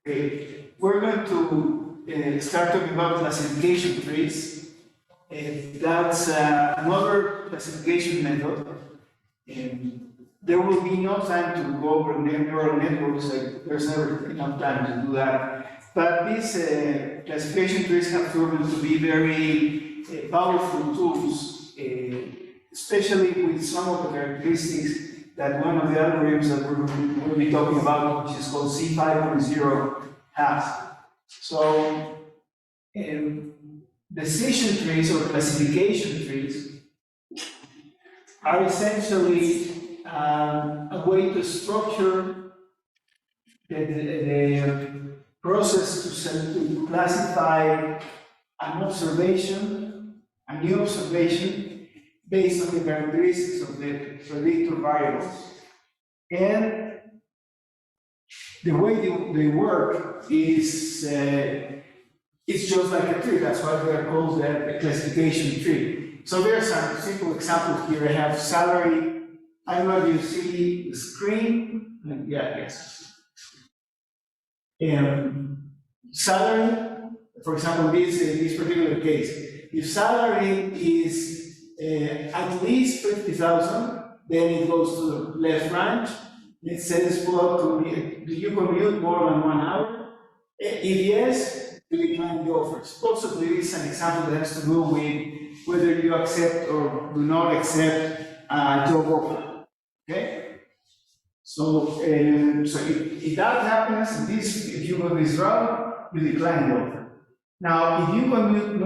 Okay. We're going to start talking about classification trees. That's another classification method. There will be no time to go over neural networks, like there's never enough time to do that. But these classification trees have proven to be very powerful tools, especially with some of the characteristics that one of the algorithms that we're going to be talking about, which is called C5.0, has. So, decision trees or classification trees are essentially a way to structure the process to classify an observation, a new observation, based on the characteristics of the predictor variables. And the way they work is it's just like a tree. That's why they are called the classification tree. So there's some simple examples here. I have salary. I don't know if you see the screen. Yeah, yes. Salary, for example, this particular case, if salary is at least 50,000, then it goes to the left branch. It says, well, do you commute more than 1 hour? If yes, you decline the offers. Possibly this is an example that has to do with whether you accept or do not accept a job offer. Okay? So, if that happens, if you go this route, you decline the offer. Now, if you commute if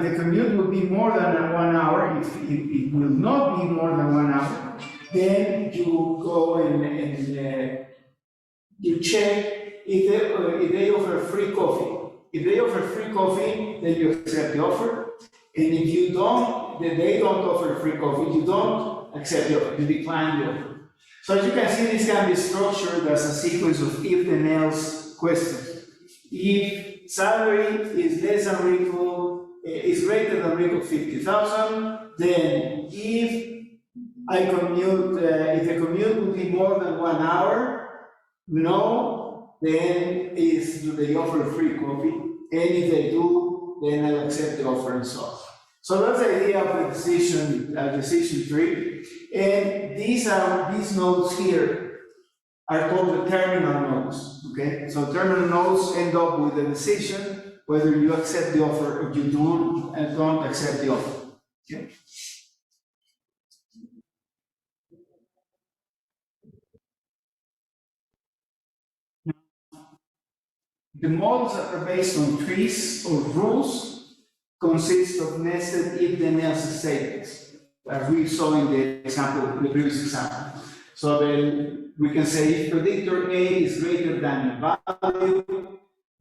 the commute will be more than 1 hour, if it will not be more than 1 hour, then you go and you check if they offer free coffee. If they offer free coffee, then you accept the offer. And if you don't, then they don't offer free coffee, you don't accept the offer, you decline the offer. So as you can see, this can be structured as a sequence of if then else questions. If salary is less than or equal, is greater than or equal to 50,000, then if I commute, if the commute will be more than 1 hour, no, then do they offer free coffee? And if they do, then I'll accept the offer and so on. So that's the idea of the decision tree. And these nodes here are called the terminal nodes. Okay, so terminal nodes end up with the decision whether you accept the offer or you don't accept the offer. Okay. The models that are based on trees or rules consist of nested if-then-else statements, as we saw in the example, the previous example. So then we can say if predictor A is greater than a value,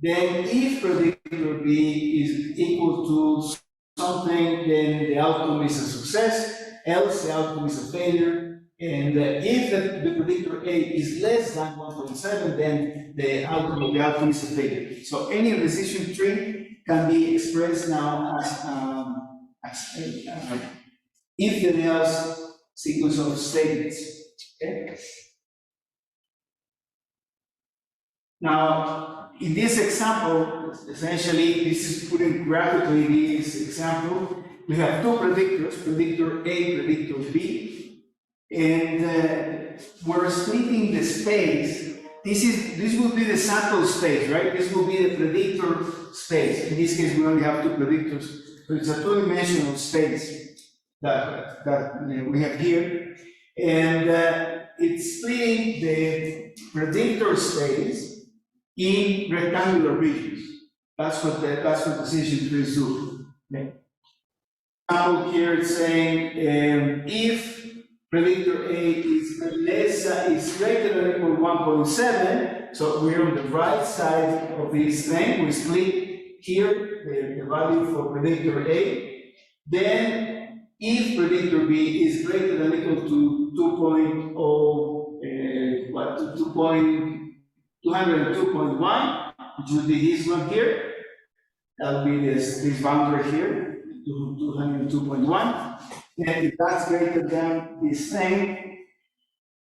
then if predictor B is equal to something, then the outcome is a success, else the outcome is a failure. And if the predictor A is less than 1.7, then the outcome is a failure. So any decision tree can be expressed now as if then else sequence of statements. Okay? Now, in this example, essentially, this is putting graphically this example. We have two predictors, predictor A, predictor B. And we're splitting the space. This will be the sample space, right? This will be the predictor space. In this case, we only have two predictors, so it's a two-dimensional space that we have here. And it's splitting the predictor space in rectangular regions. That's what decision trees do. Okay. Example here it's saying if predictor A is greater than or equal to 1.7, so we're on the right side of this thing. We split here the value for predictor A. Then, if predictor B is greater than or equal to 202.1, which would be this one here. That'll be this boundary here, 202.1. And if that's greater than this thing,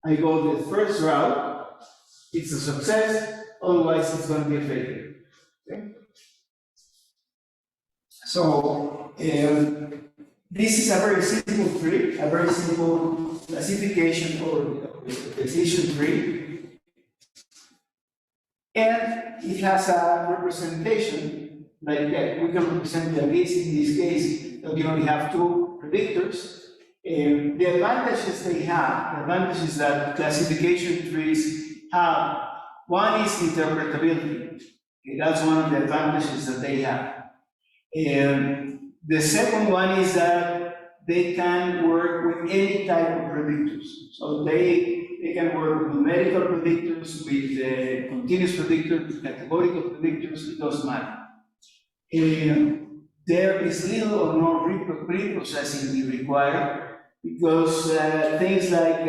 I go the first route, it's a success. otherwise it's going to be a failure. Okay? So this is a very simple tree, a very simple classification or decision tree, and it has a representation like that. We can represent the least in this case that we only have two predictors. The advantages they have, the advantages that classification trees have, one is interpretability. Okay, that's one of the advantages that they have. The second one is that they can work with any type of predictors. So they can work with numerical predictors, with continuous predictors, categorical predictors, it doesn't matter. There is little or no pre-processing required because things like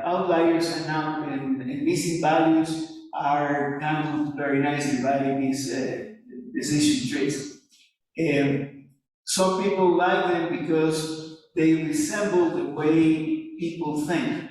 outliers and missing values are handled very nicely by these decision trees. Some people like them because they resemble the way people think.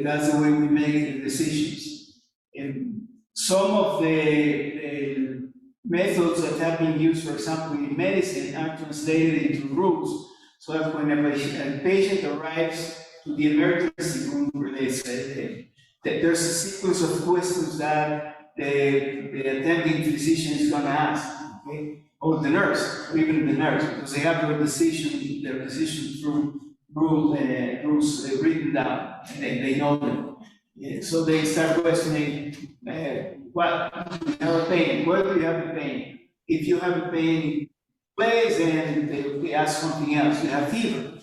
That's the way we make the decisions. And some of the methods that have been used, for example, in medicine, are translated into rules. So that when a patient arrives to the emergency room, where they say that there's a sequence of questions that the attending physician is going to ask. Okay? Or the nurse, or even the nurse, because they have their decision through rules written down, and they know them. Yeah, so they start questioning, what do you have a pain? Where do you have the pain? If you have a pain place, then they ask something else. You have fever.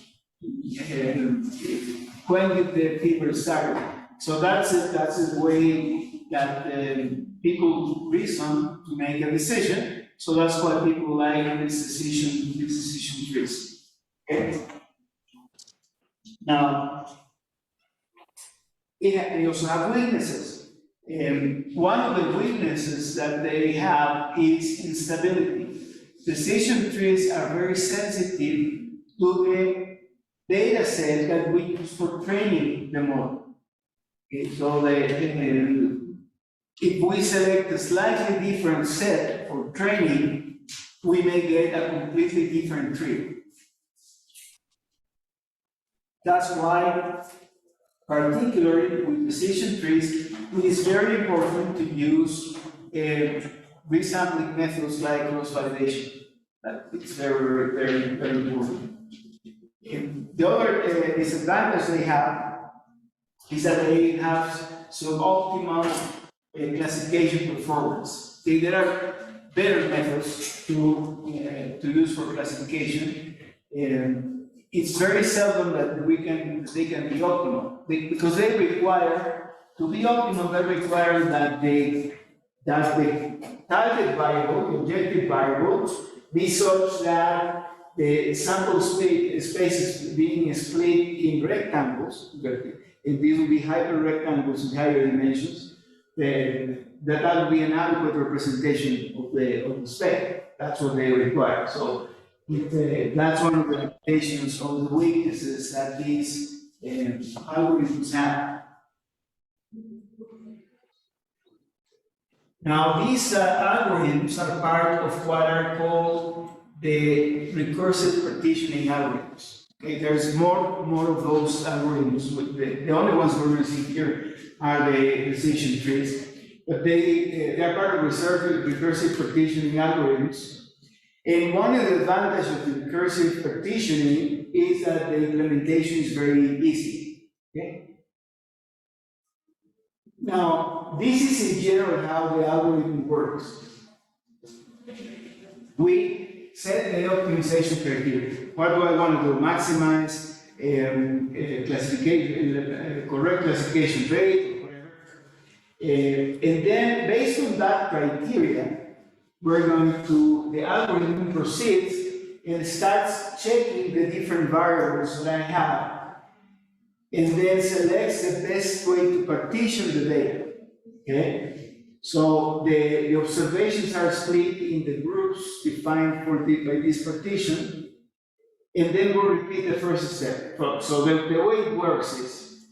When did the fever start? So that's the way that people reason to make a decision. So that's why people like this decision trees. Okay. Now, they also have weaknesses. One of the weaknesses that they have is instability. Decision trees are very sensitive to the data set that we use for training the model. Okay, so if we select a slightly different set for training, we may get a completely different tree. That's why, particularly with decision trees, it is very important to use resampling methods like cross-validation. It's very, very, very important. The other disadvantage they have is that they have suboptimal classification performance. There are better methods to use for classification. It's very seldom that they can be optimal because they require to be optimal. They require that the target variable, the objective variable, be such that the sample space is being split in rectangles, and these will be hyper rectangles in higher dimensions. That will be an adequate representation of the spec. That's what they require. So that's one of the limitations of the weaknesses that these algorithms have. Now, these algorithms are part of what are called the recursive partitioning algorithms. Okay, there's more of those algorithms. The only ones we're going to see here are the decision trees, but they are part of recursive partitioning algorithms. And one of the advantages of the recursive partitioning is that the implementation is very easy. Okay? Now, this is in general how the algorithm works. We set the optimization criteria. What do I want to do? Maximize classification, correct classification rate, or whatever. And then, based on that criteria, the algorithm proceeds and starts checking the different variables that I have, and then selects the best way to partition the data. Okay? So the observations are split in the groups defined by this partition, and then we'll repeat the first step. So the way it works is,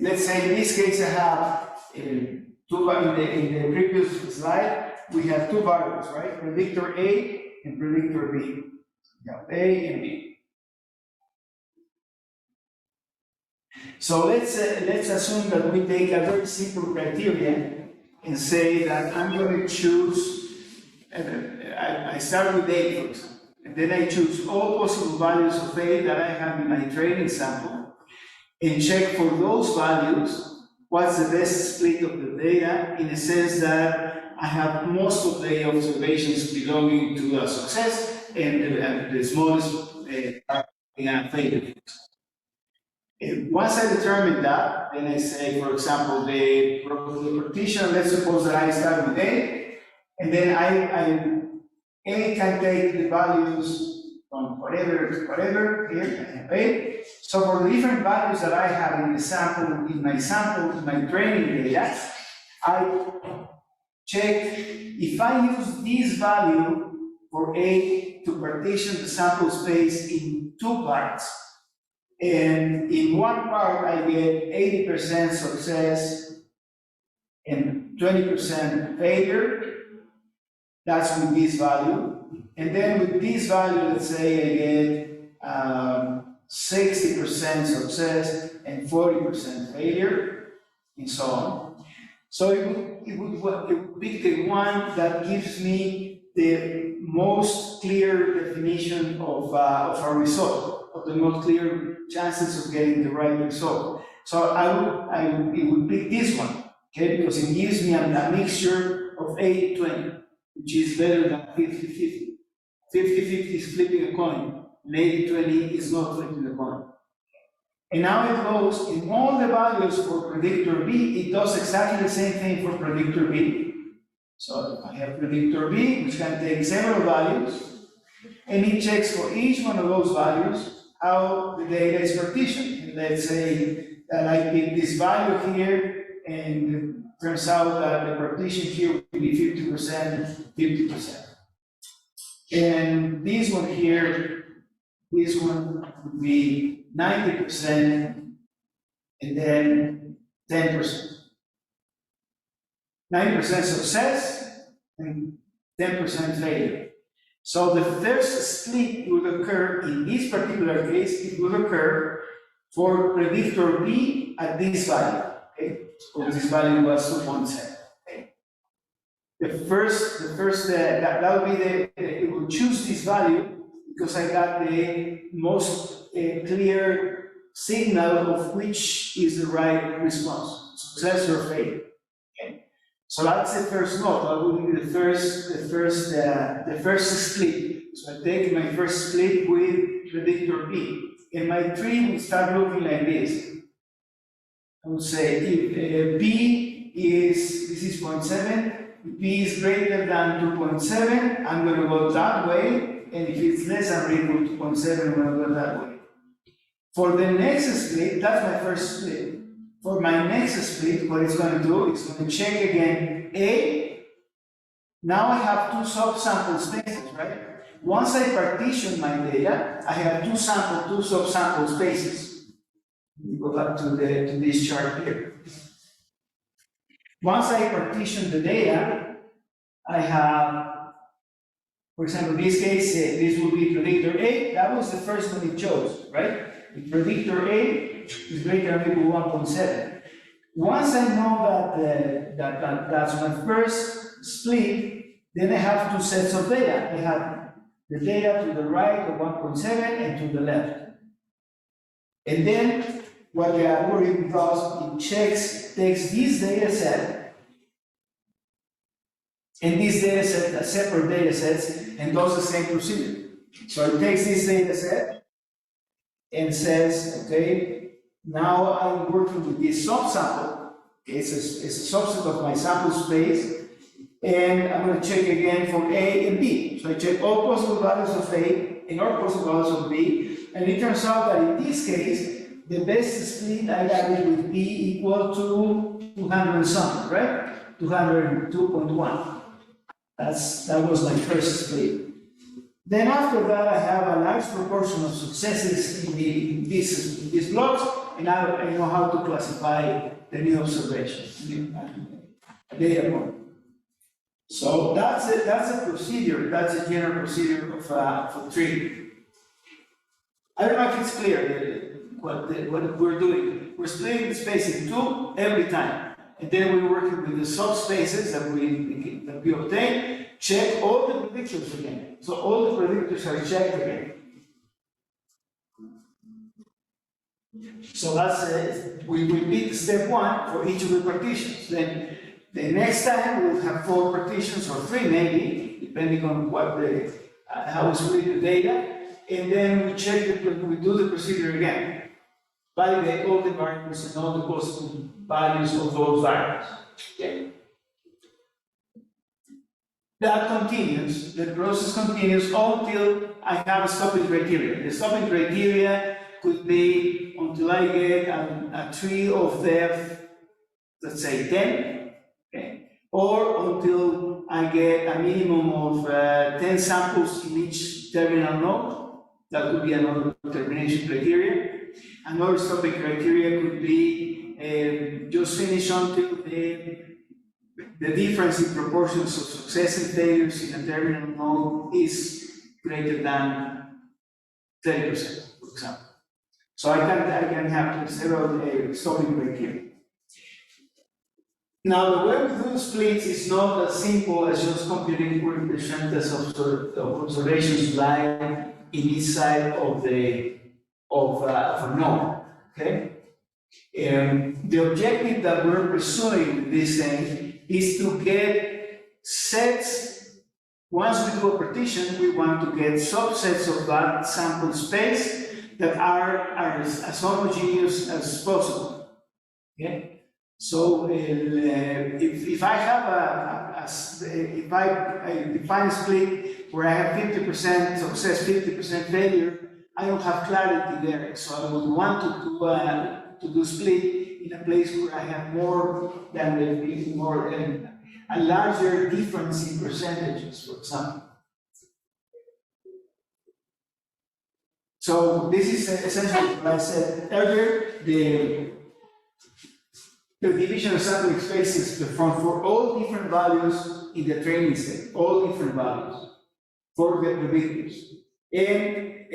let's say in this case I have in the previous slide, we have two variables, right? Predictor A and predictor B. Yeah, A and B. So let's assume that we take a very simple criteria and say that I'm going to choose, I start with A, for example, and then I choose all possible values of A that I have in my training sample, and check for those values what's the best split of the data, in the sense that I have most of the observations belonging to a success and the smallest in a failure. Once I determine that, then I say, for example, the partition, let's suppose that I start with A, and then A can take the values from whatever, here I have A. So for the different values that I have in the sample, in my training data, I check if I use this value for A to partition the sample space in two parts. And in one part, I get 80% success and 20% failure. That's with this value. And then with this value, let's say I get 60% success and 40% failure, and so on. So it would pick the one that gives me the most clear definition of a result, of the most clear chances of getting the right result. So it would pick this one, okay, because it gives me a mixture of 80-20, which is better than 50-50. 50-50 is flipping a coin, and 80-20 is not flipping a coin. And now it goes in all the values for predictor B, it does exactly the same thing for predictor B. So I have predictor B, which can take several values, and it checks for each one of those values how the data is partitioned. And let's say that I pick this value here, and it turns out that the partition here would be 50%, 50%. And this one here, this one would be 90%, and then 10%. 90% success and 10% failure. So the first split would occur, in this particular case, it would occur for predictor B at this value, okay? So this value was 2.7, okay? That would be it would choose this value because I got the most clear signal of which is the right response, success or failure. Okay? So that's the first node. That would be the first split. So I take my first split with predictor B, and my tree would start looking like this. I would say if B is, this is 0.7, if B is greater than 2.7, I'm going to go that way, and if it's less than or equal to 2.7, I'm going to go that way. For the next split, that's my first split. For my next split, what it's going to do, it's going to check again A. Now I have two subsample spaces, right? Once I partition my data, I have two subsample spaces. We go back to this chart here. Once I partition the data, I have, for example, in this case, this would be predictor A. That was the first one it chose, right? The predictor A is greater than or equal to 1.7. Once I know that that's my first split, then I have two sets of data. I have the data to the right of 1.7 and to the left. And then what the algorithm does, it takes this data set and this data set, separate data sets, and does the same procedure. So it takes this data set and says, okay, now I'm working with this subsample. Okay, it's a subset of my sample space, and I'm going to check again for A and B. So I check all possible values of A and all possible values of B, and it turns out that in this case, the best split I got it with B equal to 200 something, right? 202.1. That was my first split. Then after that, I have a large proportion of successes in these blocks, and I know how to classify the new observation, data point. So that's a procedure, that's a general procedure of for tree. I don't know if it's clear what we're doing. We're splitting the space in two every time. And then we're working with the subspaces that we obtain, check all the predictors again. So all the predictors are checked again. So that's we repeat step one for each of the partitions. Then the next time we'll have 4 partitions or 3 maybe, depending on what how we split the data. And then we check we do the procedure again. Validate all the variables and all the possible values of those variables. Okay. That continues, the process continues until I have a stopping criteria. The stopping criteria could be until I get a tree of depth, let's say 10, okay? Or until I get a minimum of 10 samples in each terminal node. That would be another termination criteria. Another stopping criteria could be just finish until the difference in proportions of success and failures in a terminal node is greater than 30%, for example. So I can have several stopping criteria. Now, the way we do splits is not as simple as just computing percentage of observations live in each side of a node. Okay. The objective that we're pursuing with this thing is to get sets. Once we do a partition, we want to get subsets of that sample space that are as homogeneous as possible. Okay. So if I have if I define a split where I have 50% success, 50% failure, I don't have clarity there. So I would want to do split in a place where I have more than a larger difference in percentages, for example. So this is essentially what I said earlier. The division of sampling space is performed for all different values in the training set, all different values for the predictors. And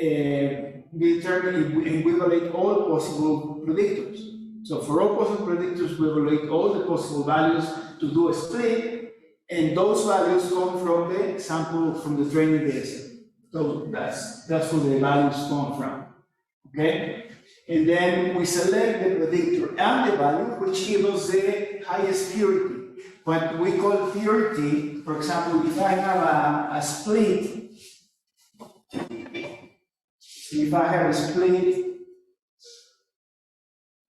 we evaluate all possible predictors. So for all possible predictors, we evaluate all the possible values to do a split, and those values come from the sample from the training data set. So that's where the values come from. Okay? And then we select the predictor and the value, which gives us the highest purity. What we call purity, for example, if I have a split,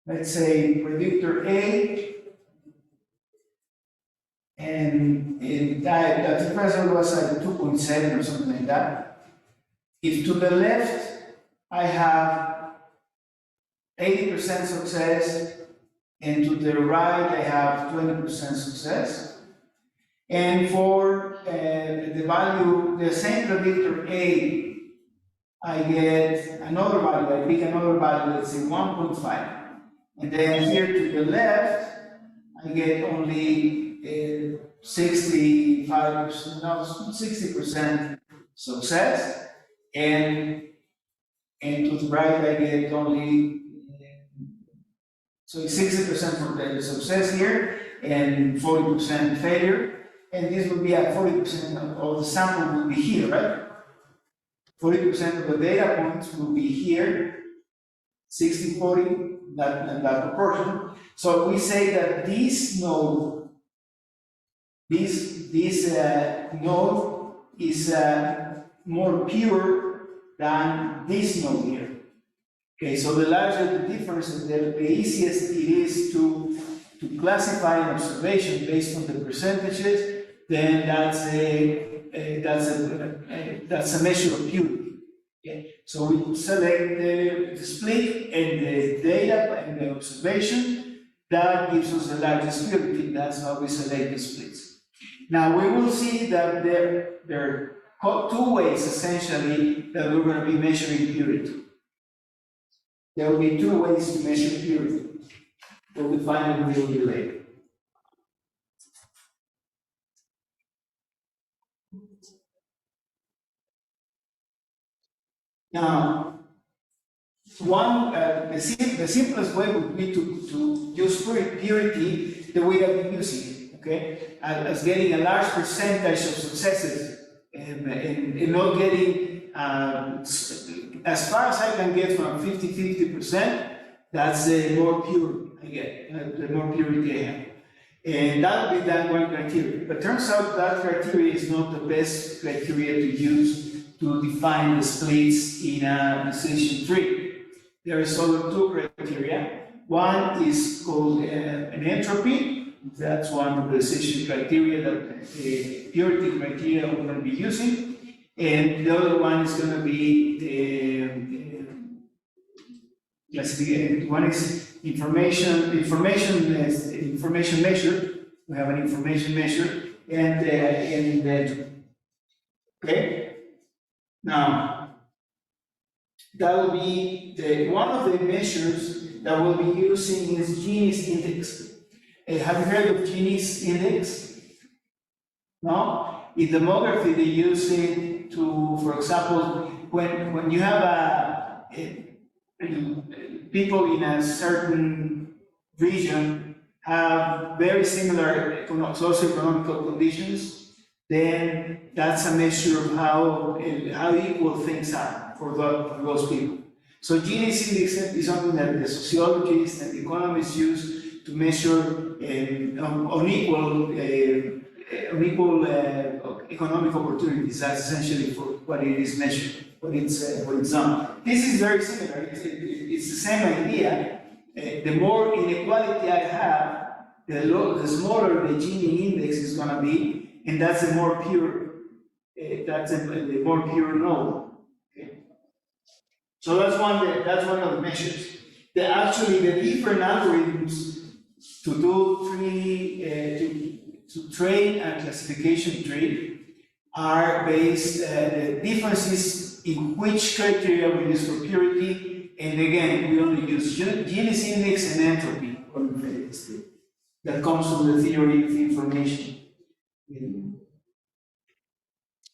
let's say predictor A, and that difference was like 2.7 or something like that. If to the left I have 80% success, and to the right I have 20% success. And for the value, the same predictor A, I get another value, I pick another value, let's say 1.5. And then here to the left, I get only 65%, no, 60% success. And to the right, I get only so 60% for the success here and 40% failure. And this would be at 40% of the sample will be here, right? 40% of the data points will be here, 60-40, that proportion. So we say that this node, this node is more pure than this node here. Okay, so the larger the difference, the easiest it is to classify an observation based on the percentages, then that's a measure of purity. Okay, so we select the split and the data and the observation that gives us the largest purity. That's how we select the splits. Now we will see that there are 2 ways essentially that we're going to be measuring purity. There will be 2 ways to measure purity. we'll define it a little bit later. Now, the simplest way would be to use purity the way that we're using it, okay? As getting a large percentage of successes and not getting, as far as I can get from 50-50%, that's the more pure I get, the more purity I have. And that would be that one criteria. But turns out that criteria is not the best criteria to use to define the splits in a decision tree. There is other two criteria. One is called an entropy. That's one of the decision criteria that the purity criteria we're going to be using. And the other one is going to be the classification. One is information measure. We have an information measure and the okay. Now that will be one of the measures that we'll be using is Gini's index. Have you heard of Gini's index? No? In demography, they use it to, for example, when you have people in a certain region have very similar socioeconomic conditions, then that's a measure of how equal things are for those people. So Gini's index is something that the sociologists and the economists use to measure unequal economic opportunities. That's essentially for what it is measured, what it's done. This is very similar. It's the same idea. The more inequality I have, the smaller the Gini index is going to be, and that's a more pure. That's the more pure node. Okay. So that's one of the measures. Actually, the different algorithms to do to train a classification tree are based, the differences in which criteria we use for purity, and again, we only use Gini's index and entropy that comes from the theory of information.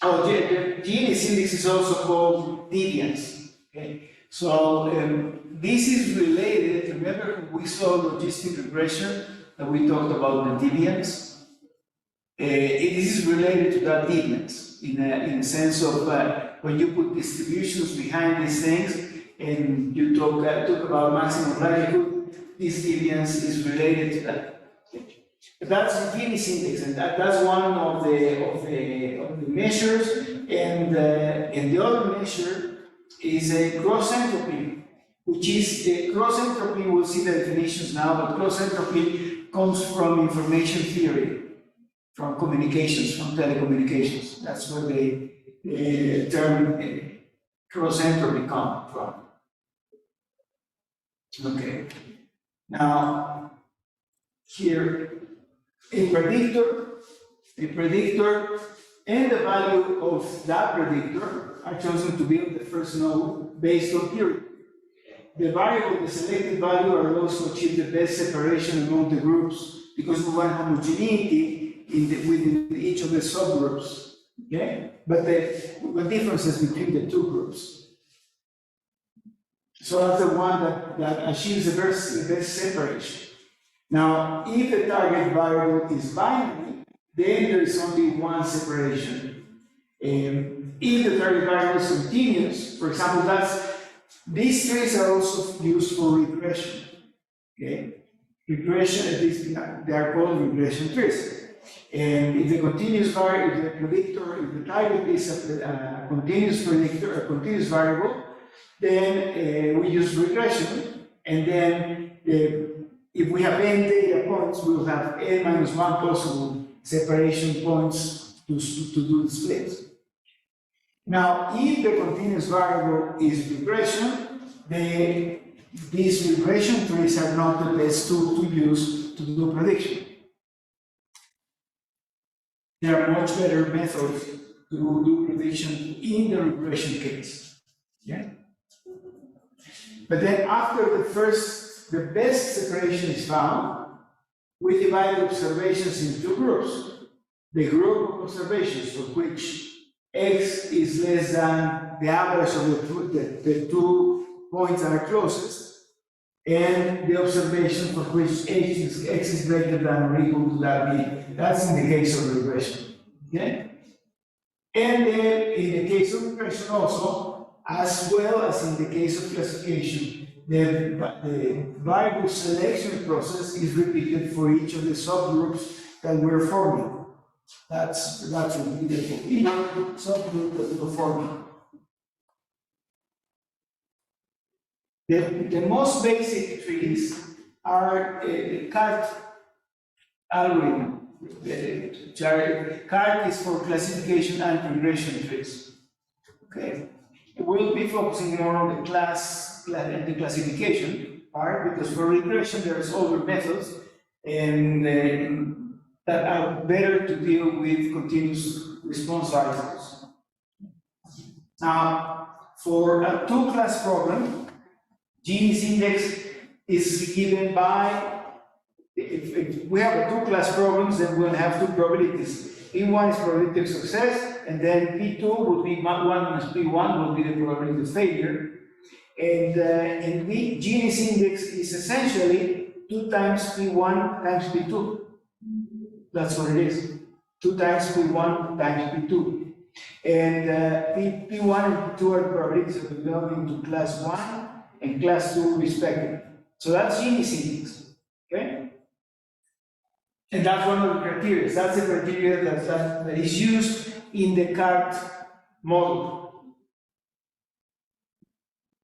Oh, Gini's index is also called deviance. Okay? So this is related, remember we saw logistic regression that we talked about the deviance? This is related to that deviance in a sense of when you put distributions behind these things and you talk about maximum likelihood, this deviance is related to that. But that's the Gini's index, and that's one of the measures, and the other measure is a cross entropy, which is cross entropy. We'll see the definitions now, but cross entropy comes from information theory. From communications, from telecommunications. That's where the term cross entropy comes from. Okay. Now, here, a predictor and the value of that predictor are chosen to build the first node based on purity. The variable, the selected value, are those who achieve the best separation among the groups because we want homogeneity within each of the subgroups, okay? But the differences between the two groups. So that's the one that achieves the best separation. Now, if the target variable is binary, then there is only one separation. If the target variable is continuous, for example, these trees are also used for regression, okay? Regression, they are called regression trees. And if the continuous variable, if the predictor, if the target is a continuous predictor, a continuous variable, then we use regression. And then if we have n data points, we will have n minus 1 possible separation points to do the split. Now, if the continuous variable is regression, these regression trees are not the best tool to use to do prediction. There are much better methods to do prediction in the regression case. Yeah? But then after the first the best separation is found, we divide observations in two groups. The group of observations for which x is less than the average of the 2 points that are closest, and the observation for which x is greater than or equal to that b. That's in the case of regression. Okay? And then in the case of regression also, as well as in the case of classification, the variable selection process is repeated for each of the subgroups that we're forming. That's repeated for each subgroup that we're forming. The most basic trees are the CART algorithm. CART is for classification and regression trees. Okay, we'll be focusing more on the classification part, because for regression there's other methods and that are better to deal with continuous response variables. Now, for a two-class problem, Gini's index is given by, if we have a two-class problems, then we'll have two probabilities. P1 is probability of success, and then P2 would be 1 minus P1 would be the probability of failure. And Gini's index is essentially 2 times P1 times P2. That's what it is. 2 times P1 times P2. And P1 and P2 are probabilities of belonging to class 1 and class 2 respectively. So that's Gini's index. Okay? And that's one of the criteria. That's the criteria that is used in the CART model.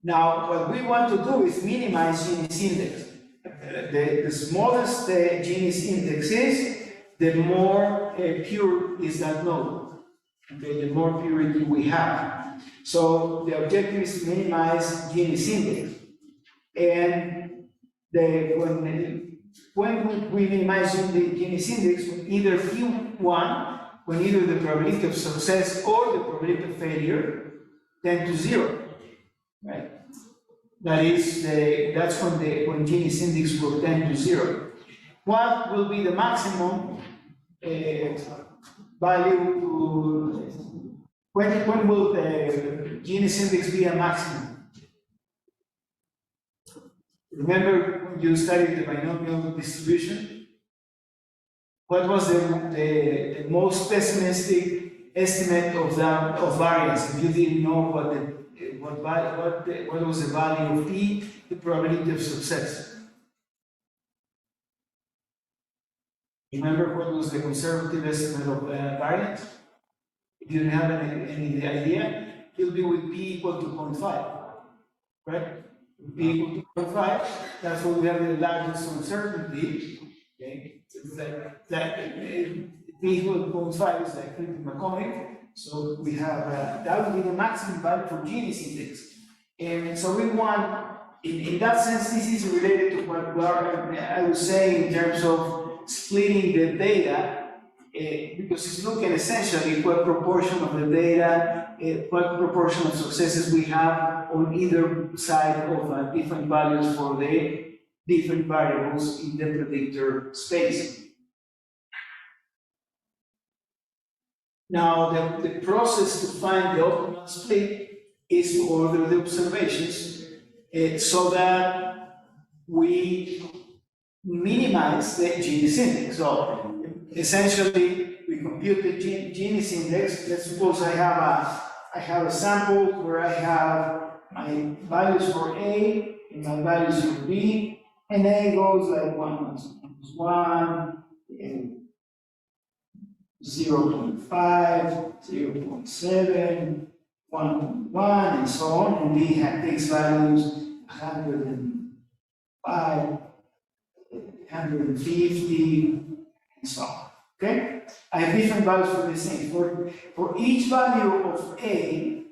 Now, what we want to do is minimize Gini's index. The smallest Gini's index is, the more pure is that node. Okay, the more purity we have. So the objective is to minimize Gini's index. And when we minimize the Gini's index, when either P1, when either the probability of success or the probability of failure tend to 0, right? That's when Gini's index will tend to 0. What will be the maximum value to, when will the Gini's index be a maximum? Remember when you studied the binomial distribution? What was the most pessimistic estimate of variance? If you didn't know what was the value of P, the probability of success. Remember what was the conservative estimate of variance? If you didn't have any idea, it will be with P equal to 0.5, right? P equal to 0.5, that's what we have the largest uncertainty. Okay, it's like P equal to 0.5 is like pretty McCormick. So we have that would be the maximum value for Gini's index. And so we want, in that sense, this is related to what I was saying in terms of splitting the data, because it's looking essentially what proportion of the data, what proportion of successes we have on either side of different values for the different variables in the predictor space. Now, the process to find the optimal split is to order the observations so that we minimize the Gini's index. So essentially, we compute the Gini's index. Let's suppose I have a sample where I have my values for A and my values for B, and A goes like 1 minus 1, and 0.5, 0.7, 1.1, and so on, and B takes values 105, 150, and so on. Okay? I have different values for the same. For each value of A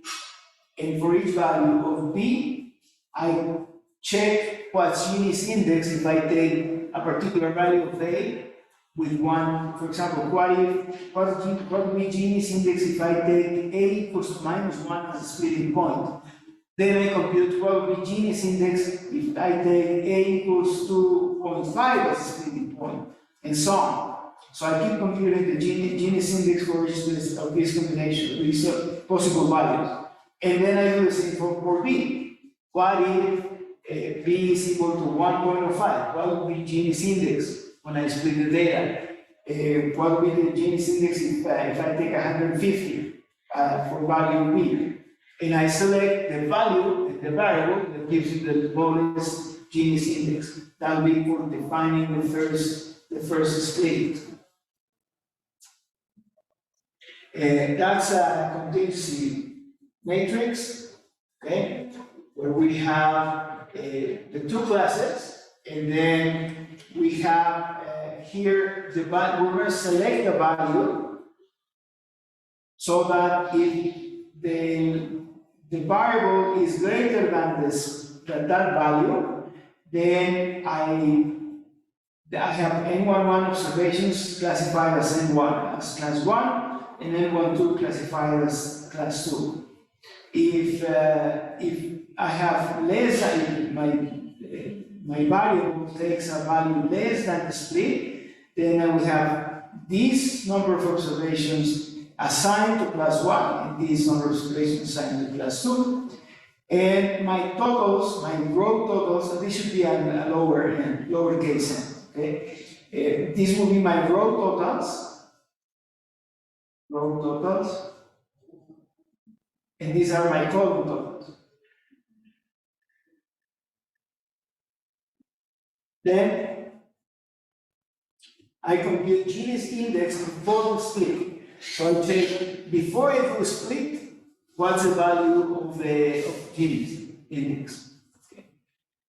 and for each value of B, I check what's Gini's index if I take a particular value of A with one, for example, what would be Gini's index if I take A equals to -1 as a splitting point? Then I compute what will be genius index if I take A equals 2.5 as a splitting point, and so on. So I keep computing the genius index for each of these combinations, these possible values. And then I do the same for B. What if B is equal to 1.05? What would be genius index when I split the data? What would be the genius index if I take 150 for value B? And I select the value, the variable that gives you the lowest genius index. That will be for defining the first split. That's a contingency matrix, okay, where we have the two classes, and then we have here the value. We're going to select the value so that if the variable is greater than that value, then I have N11 observations classified as N1 as class 1, and N12 classified as class 2. If I have less than my variable takes a value less than the split, then I will have this number of observations assigned to class 1 and this number of observations assigned to class 2. And my totals, my raw totals, this should be a lowercase n. Okay? This will be my raw totals, and these are my column totals. Then I compute genius index before the split. So I take, before I do a split, what's the value of genius index? Okay.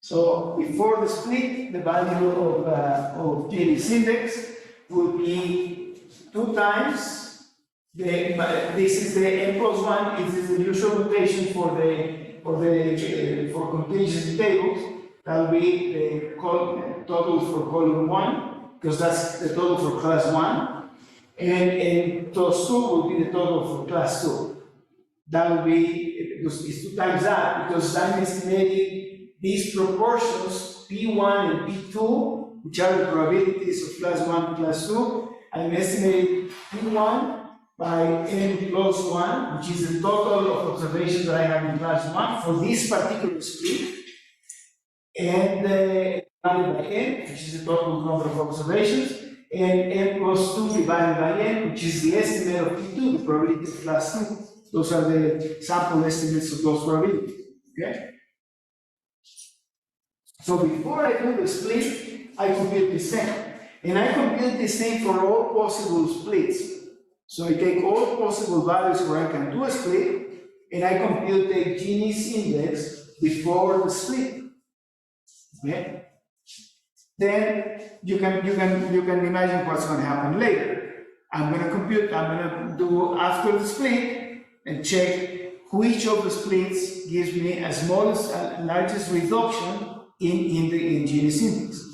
So before the split, the value of genius index will be 2 times this is the n plus 1. This is the usual notation for contingency tables. That will be the total for column 1, because that's the total for class 1, and plus 2 will be the total for class 2. That will be, because it's 2 times that, because I'm estimating these proportions P1 and P2, which are the probabilities of class 1 and class 2. I'm estimating P1 by n plus 1, which is the total of observations that I have in class 1 for this particular split, and divided by n, which is the total number of observations, and n plus 2 divided by n, which is the estimate of P2, the probability of class 2. Those are the sample estimates of those probabilities. Okay? So before I do the split, I compute the same. And I compute the same for all possible splits. So I take all possible values where I can do a split, and I compute the genius index before the split. Okay? Then you can imagine what's going to happen later. I'm going to do after the split and check which of the splits gives me a smallest, largest reduction in the genius index.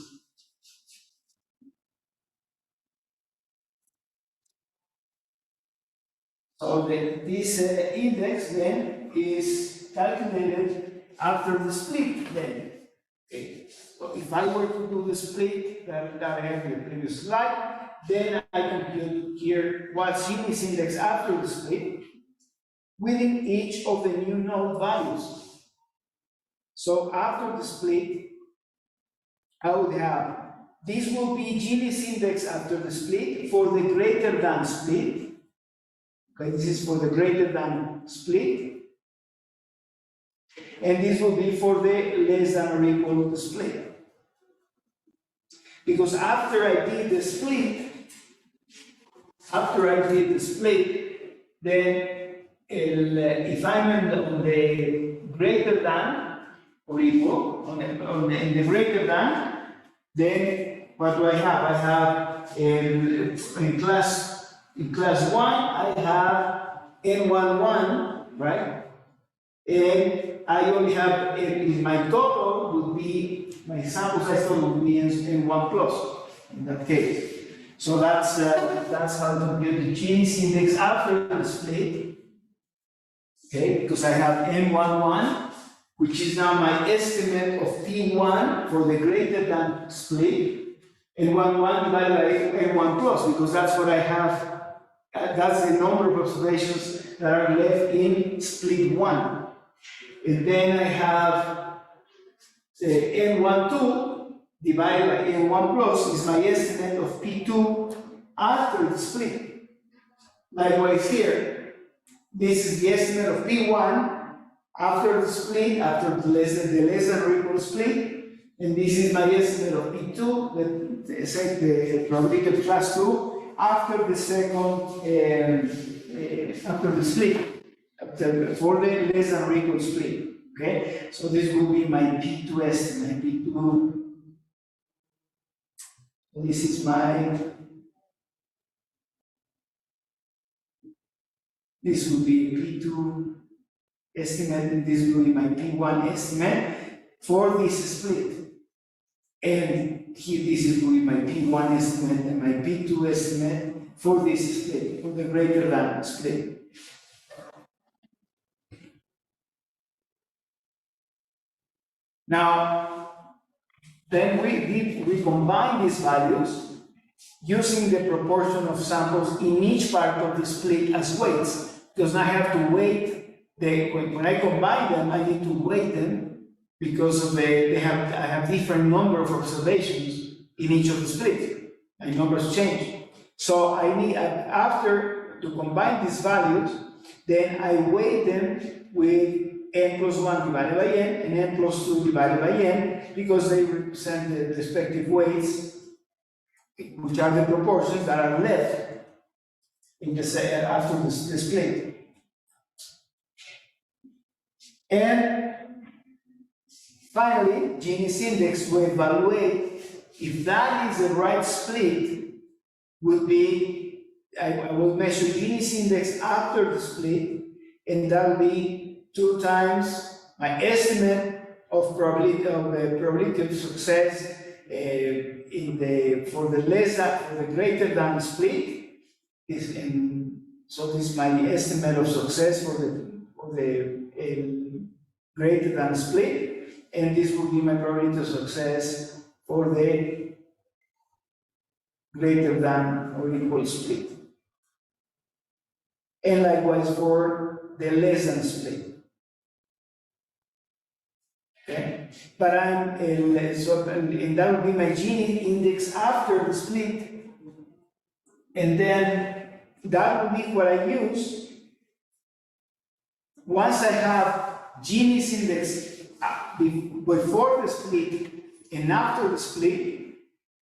So this index then is calculated after the split then. Okay. So if I were to do the split that I had in the previous slide, then I compute here what's genius index after the split within each of the new node values. So after the split, I would have, this will be genius index after the split for the greater than split. Okay, this is for the greater than split. And this will be for the less than or equal to split. Because after I did the split, then if I'm on the greater than or equal, in the greater than, then what do I have? I have in class 1, I have N11, right? And I only have, my total would be, my sample size total would be N1 plus in that case. So that's how to compute the genius index after the split. Okay, because I have N11 which is now my estimate of P1 for the greater than split, N11 divided by N1 plus, because that's what I have, that's the number of observations that are left in split 1. And then I have N12 divided by N1 plus is my estimate of P2 after the split. Likewise here, this is the estimate of P1 after the split, after the less than or equal split, and this is my estimate of P2, the probability of class 2, after the second, after the split, for the less than or equal split. Okay, so this will be my P2 estimate. P2. This is my. This will be P2 estimate, and this will be my P1 estimate for this split. And here, this will be my P1 estimate and my P2 estimate for this split, for the greater than split. Now, then we combine these values using the proportion of samples in each part of the split as weights, because I have to weight when I combine them, I need to weight them because of I have different number of observations in each of the splits, and numbers change. So I need, after to combine these values, then I weight them with n plus 1 divided by n and n plus 2 divided by n, because they represent the respective weights, which are the proportions that are left in the after the split. And finally, Gini's index to evaluate if that is the right split would be, I will measure Gini's index after the split, and that will be 2 times my estimate of probability of success for the greater than split so this is my estimate of success for the greater than split, and this will be my probability of success for the greater than or equal split, and likewise for the less than split. Okay, but and that will be my Gini index after the split, and then that will be what I use once I have Gini's index before the split and after the split.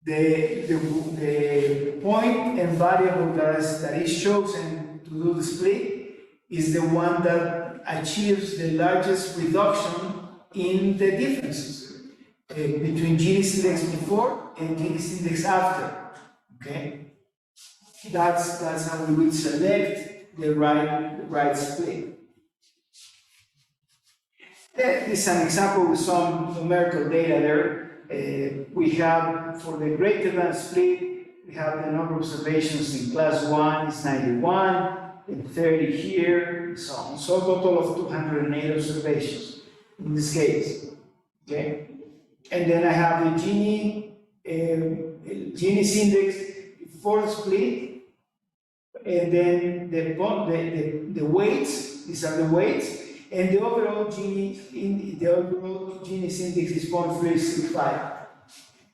The point and variable that is chosen to do the split is the one that achieves the largest reduction in the differences between Gini's index before and Gini's index after. Okay, that's how we would select the right split. This is an example with some numerical data there. We have, for the greater than split, we have the number of observations in class 1 is 91, and 30 here, and so on. So a total of 208 observations in this case. Okay? And then I have the Gini's index for the split, and then the weights, these are the weights. And the overall Gini's index is 0.365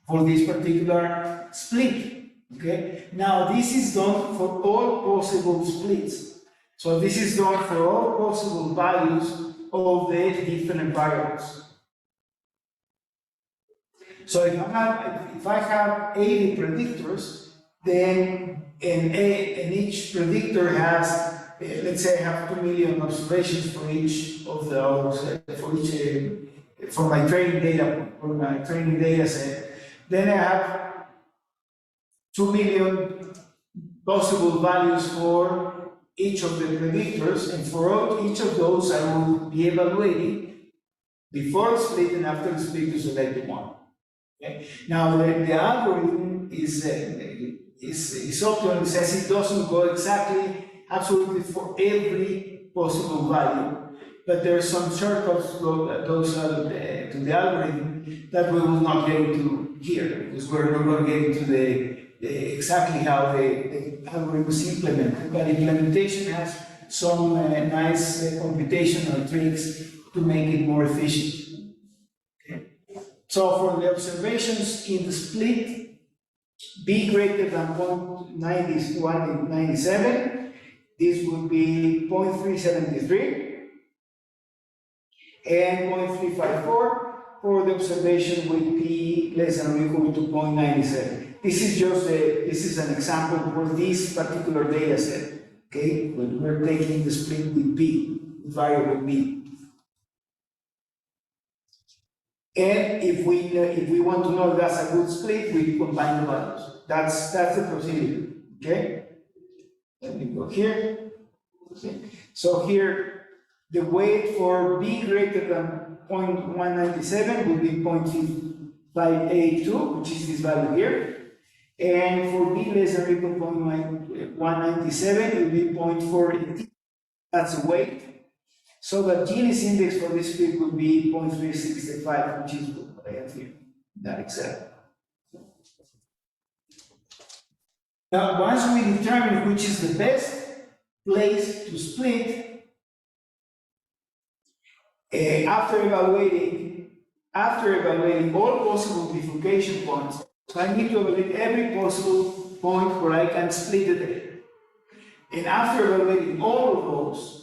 for this particular split. Okay. Now this is done for all possible splits. So this is done for all possible values of the different variables. So if I have 80 predictors, then and each predictor has, let's say I have 2 million observations for each of those, for my training data set. Then I have 2 million possible values for each of the predictors, and for each of those I will be evaluating before the split and after the split to select the one. Okay? Now the algorithm is optional. It says it doesn't go exactly absolutely for every possible value. but there are some shortcuts those are to the algorithm that we will not get into here, because we're not going to get into the exactly how the algorithm is implemented, but implementation has some nice computational tricks to make it more efficient. Okay. So for the observations in the split, b greater than 0.97, this would be 0.373, and 0.354 for the observation with p less than or equal to 0.97. This is an example for this particular data set. Okay, when we're taking the split with p, the variable b. And if we want to know if that's a good split, we combine the values. That's the procedure. Okay? Let me go here. Okay. So here, the weight for b greater than 0.197 will be 0.582, which is this value here. And for b less than or equal to 0.197, it will be 0.480. That's the weight. So the Gini index for this field would be 0.365, which is what I have here, that example. Now, once we determine which is the best place to split, after evaluating all possible bifurcation points, so I need to evaluate every possible point where I can split the data. And after evaluating all of those,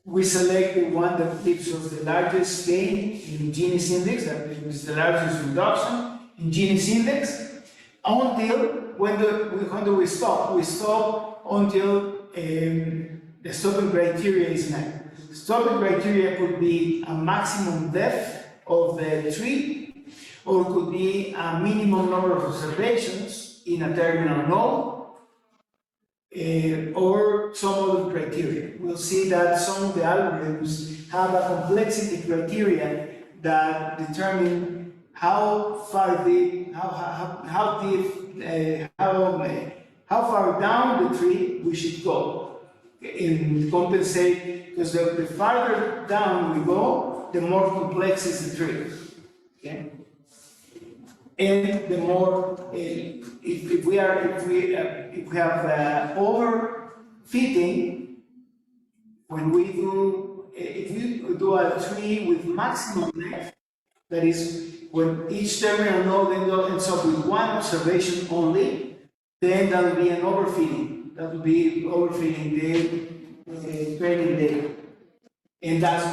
we select the one that gives us the largest gain in Gini index, that is the largest reduction in Gini index, until when do we stop? We stop until the stopping criteria is met. Stopping criteria could be a maximum depth of the tree, or could be a minimum number of observations in a terminal node, or some other criteria. We'll see that some of the algorithms have a complexity criteria that determine how far deep, how far down the tree we should go, and compensate, because the farther down we go, the more complex is the tree. Okay? And the more, if we have overfitting, when we do, if we do a tree with maximum length, that is, when each terminal node ends up with one observation only, then that will be an overfitting. That will be overfitting the training data, and that's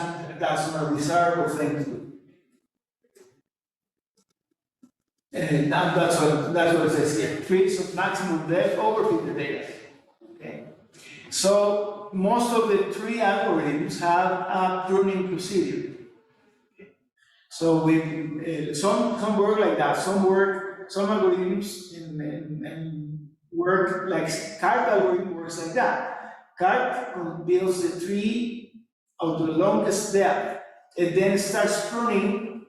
not a desirable thing to do. And that's what it says here. Trees of maximum depth overfit the data. Okay. So most of the tree algorithms have a pruning procedure. Okay. So some work like that. Some algorithms and work like CART algorithm works like that. CART builds the tree of the longest depth and then starts pruning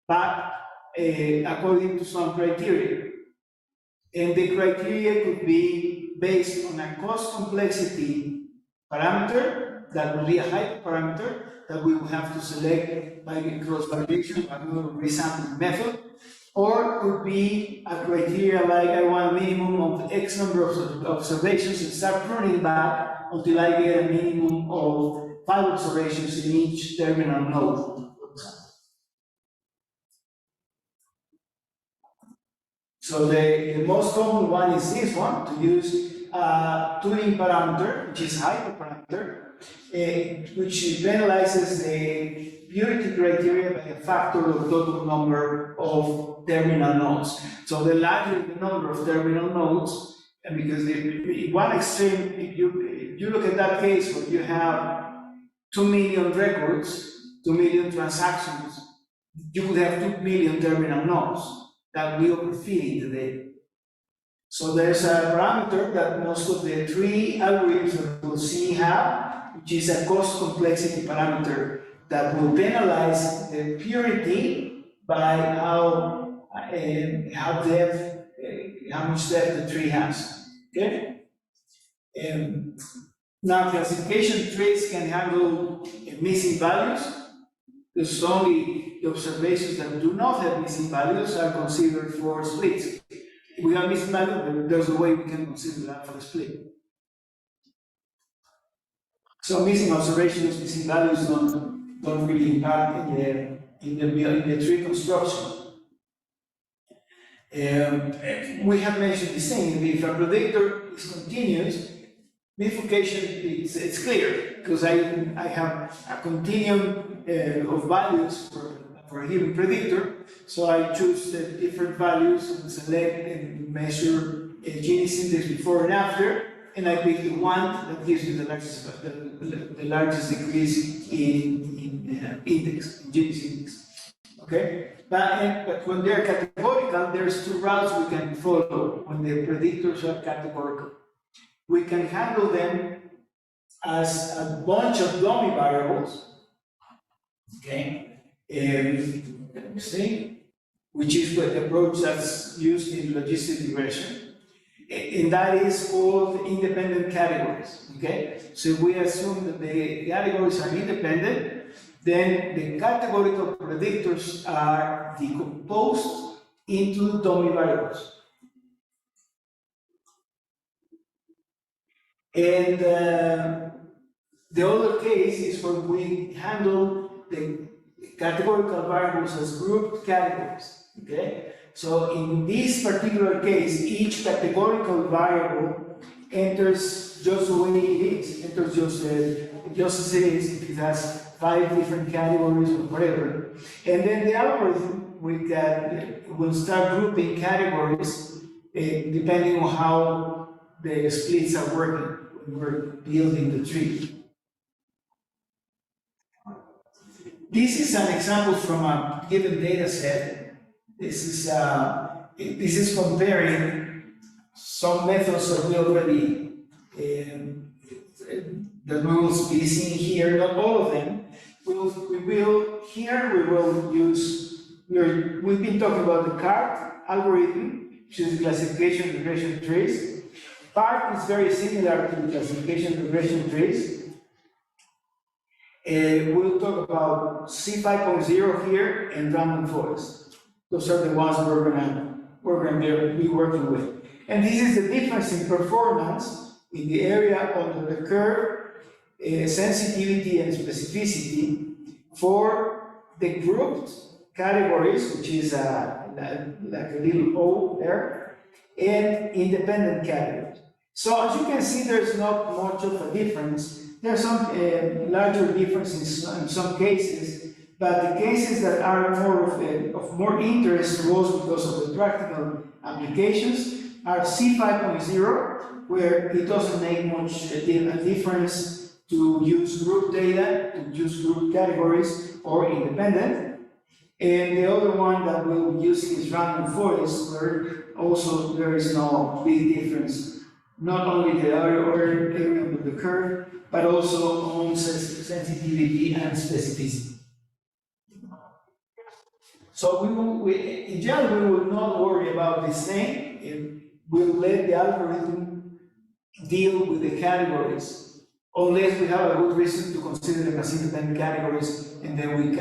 back according to some criteria. And the criteria could be based on a cost complexity parameter, that would be a hyperparameter that we will have to select by cross validation, by resampling method, or could be a criteria like I want a minimum of X number of observations and start pruning back until I get a minimum of 5 observations in each terminal node. So the most common one is this one, to use a tuning parameter, which is hyperparameter, which penalizes the purity criteria by a factor of total number of terminal nodes. So the larger the number of terminal nodes, and because in one extreme, if you look at that case where you have 2 million records, 2 million transactions, you could have 2 million terminal nodes that will overfit the data. So there's a parameter that most of the tree algorithms that we'll see have, which is a cost complexity parameter that will penalize the purity by how much depth the tree has. Okay? Now, classification trees can handle missing values. There's only the observations that do not have missing values are considered for splits. If we have missing values, there's a way we can consider that for a split. So missing observations, missing values don't really impact in the tree construction. We have mentioned the same. If a predictor is continuous, bifurcation it's clear because I have a continuum of values for a given predictor. So I choose the different values and select and measure a Gini index before and after, and I pick the one that gives me the largest decrease in index, in Gini index. Okay? But when they're categorical, there's two routes we can follow when the predictors are categorical. We can handle them as a bunch of dummy variables, okay? Let me see, which is the approach that's used in logistic regression. And that is called independent categories, okay? So if we assume that the categories are independent, then the categorical predictors are decomposed into dummy variables. And the other case is when we handle the categorical variables as grouped categories, okay? So in this particular case, each categorical variable enters just the way it is, enters just as it is, if it has 5 different categories or whatever. And then the algorithm will start grouping categories depending on how the splits are working when we're building the tree. This is an example from a given data set. This is comparing some methods that we already that we will be seeing here, not all of them. We've been talking about the CART algorithm, which is classification regression trees. BART is very similar to the classification regression trees. We'll talk about C5.0 here and random forest. Those are the ones we're gonna be working with. And this is the difference in performance in the area under the curve, sensitivity and specificity for the grouped categories, which is like a little O there, and independent categories. So as you can see, there's not much of a difference. There's some larger differences in some cases, but the cases that are of more interest to us because of the practical applications are C5.0, where it doesn't make much a difference to use group data, to use group categories, or independent. And the other one that we'll be using is random forest, where also there is no big difference, not only the area of the curve, but also on sensitivity and specificity. So in general, we will not worry about this thing. We'll let the algorithm deal with the categories, unless we have a good reason to consider them as independent categories, and then we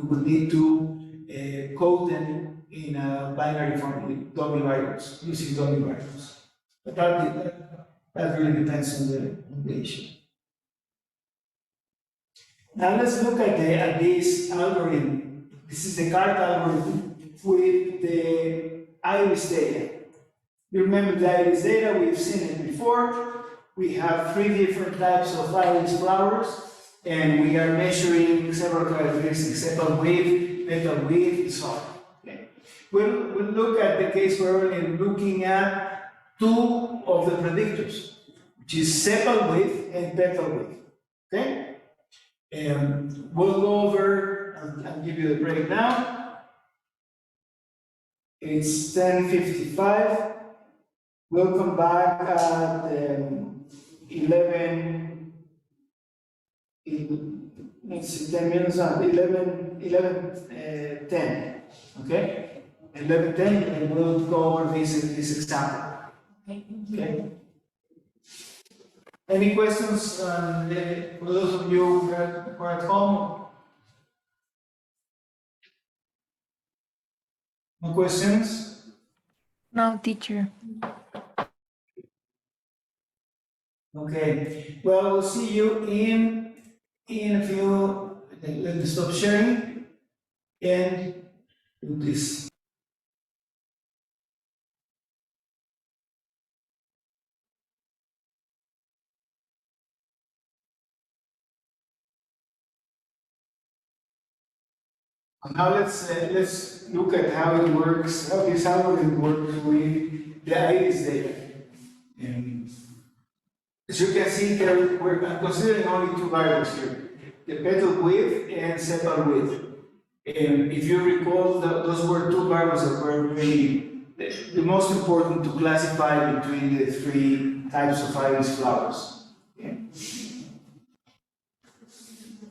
will need to code them in a binary form with dummy variables, using dummy variables. But that really depends on the issue. Now let's look at this algorithm. This is the CART algorithm with the iris data. You remember the iris data, we've seen it before. We have 3 different types of iris flowers, and we are measuring several characteristics, sepal width, petal width, and so on. Okay. We'll look at the case where we're looking at 2 of the predictors, which is sepal width and petal width. Okay? And we'll go over, I'll give you the breakdown. It's 10:55. We'll come back at 11, let's see, 10 minutes on 11:10. Okay? 11:10, and we'll go over this example. Okay? Any questions for those of you who are at home? No questions? No, teacher. Okay. Well, we'll see you in a few. Let me stop sharing and do this. Now let's look at how it works. How this algorithm works with the IRIS data. And as you can see, I'm considering only two variables here: the petal width and sepal width. And if you recall, those were two variables that were really the most important to classify between the three types of iris flowers. Okay.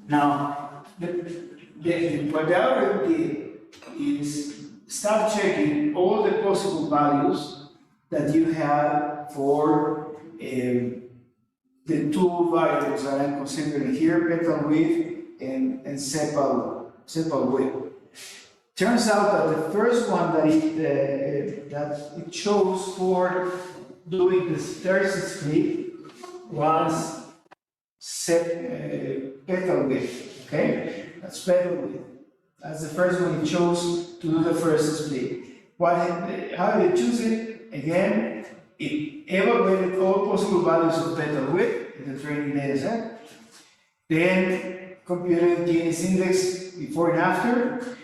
Now, what the algorithm did is start checking all the possible values that you have for the two variables that I'm considering here, petal width and sepal width. Turns out that the first one that it chose for doing this first split was petal width. Okay, that's petal width. That's the first one it chose to do the first split. How did it choose it? Again, it evaluated all possible values of petal width in the training data set, then computed genus index before and after,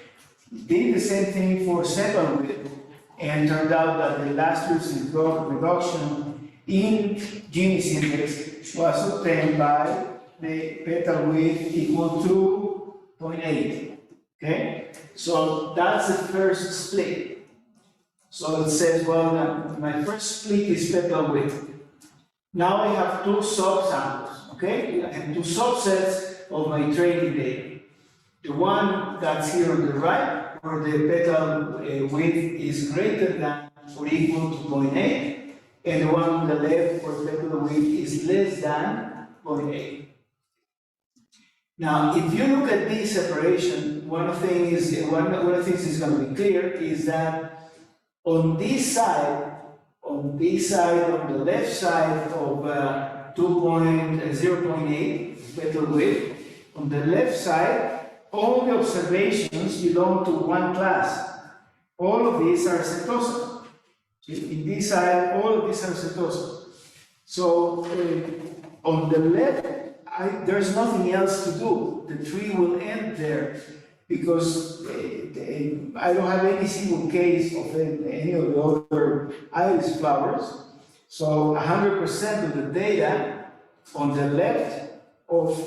did the same thing for sepal width, and turned out that the last year's reduction in genus index was obtained by the petal width equal to 0.8. Okay, so that's the first split. So it says, well, my first split is petal width. Now I have two subsamples, okay? I have two subsets of my training data. The one that's here on the right, where the petal width is greater than or equal to 0.8, and the one on the left, where petal width is less than 0.8. Now, if you look at this separation, one of the things is going to be clear is that on this side, on the left side of 0.8 petal width, on the left side, all the observations belong to one class. All of these are setosa. In this side, all of these are setosa. So on the left, there's nothing else to do. The tree will end there because I don't have any single case of any of the other iris flowers. So 100% of the data on the left of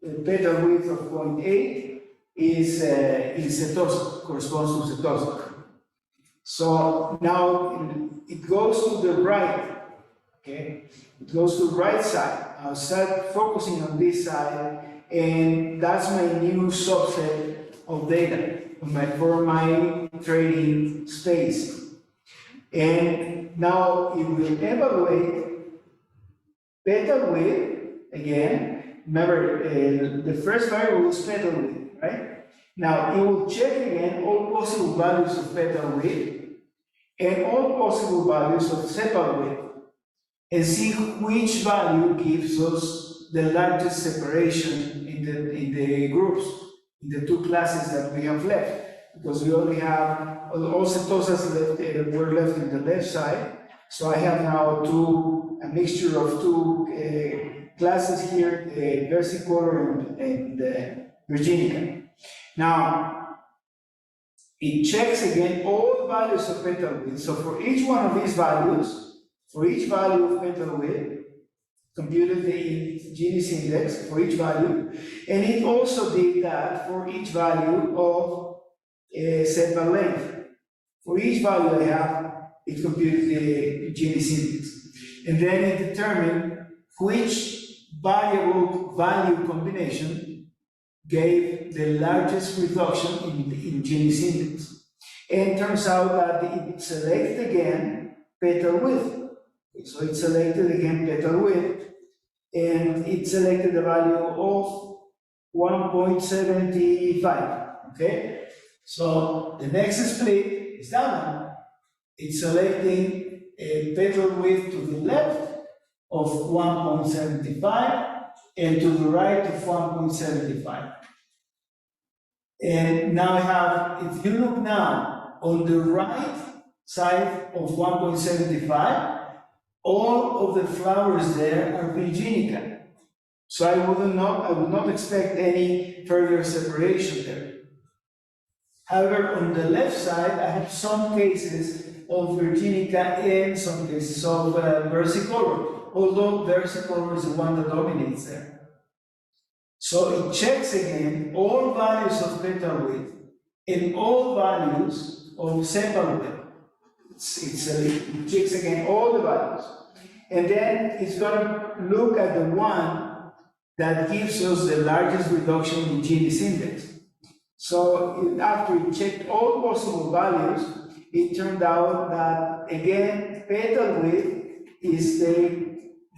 the petal width of 0.8 is setosa, corresponds to setosa. So now it goes to the right, okay? It goes to the right side. I'll start focusing on this side, and that's my new subset of data for my training space. And now it will evaluate petal width again. Remember, the first variable is petal width, right? Now it will check again all possible values of petal width and all possible values of sepal width, and see which value gives us the largest separation in the groups, in the two classes that we have left, because we only have all setosas were left in the left side. So I have now a mixture of two classes here, versicolor and virginica. Now, it checks again all values of petal width. So for each one of these values, for each value of petal width, computed the genus index for each value, and it also did that for each value of sepal length. For each value I have, it computed the genus index. And then it determined which variable value combination gave the largest reduction in genus index. And turns out that it selected again petal width. So it selected again petal width, and it selected the value of 1.75, okay? So the next split is that one. It's selecting a petal width to the left of 1.75 and to the right of 1.75. And now I have, if you look now on the right side of 1.75, all of the flowers there are Virginica. So I would not expect any further separation there. However, on the left side, I have some cases of Virginica and some cases of versicolor, although versicolor is the one that dominates there. So it checks again all values of petal width and all values of sepal width. It checks again all the values. And then it's going to look at the one that gives us the largest reduction in Gini's index. So after it checked all possible values, it turned out that, again, petal width is the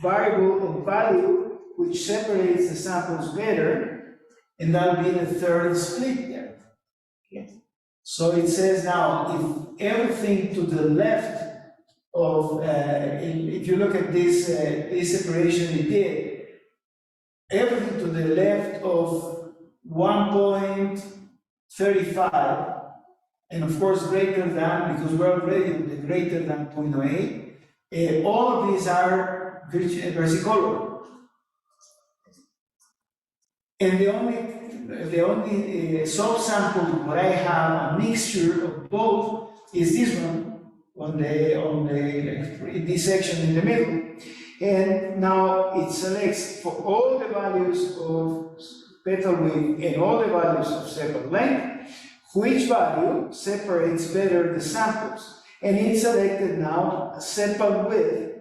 variable of value which separates the samples better, and that'll be the third split there. Okay. So it says now, if everything to the left of, if you look at this, this separation it did, everything to the left of 1.35, and of course greater than, because we're already in the greater than 0.08, all of these are versicolor. And the only subsample where I have a mixture of both is this one on this section in the middle. And now it selects for all the values of petal width and all the values of sepal length, which value separates better the samples. And it selected now a sepal width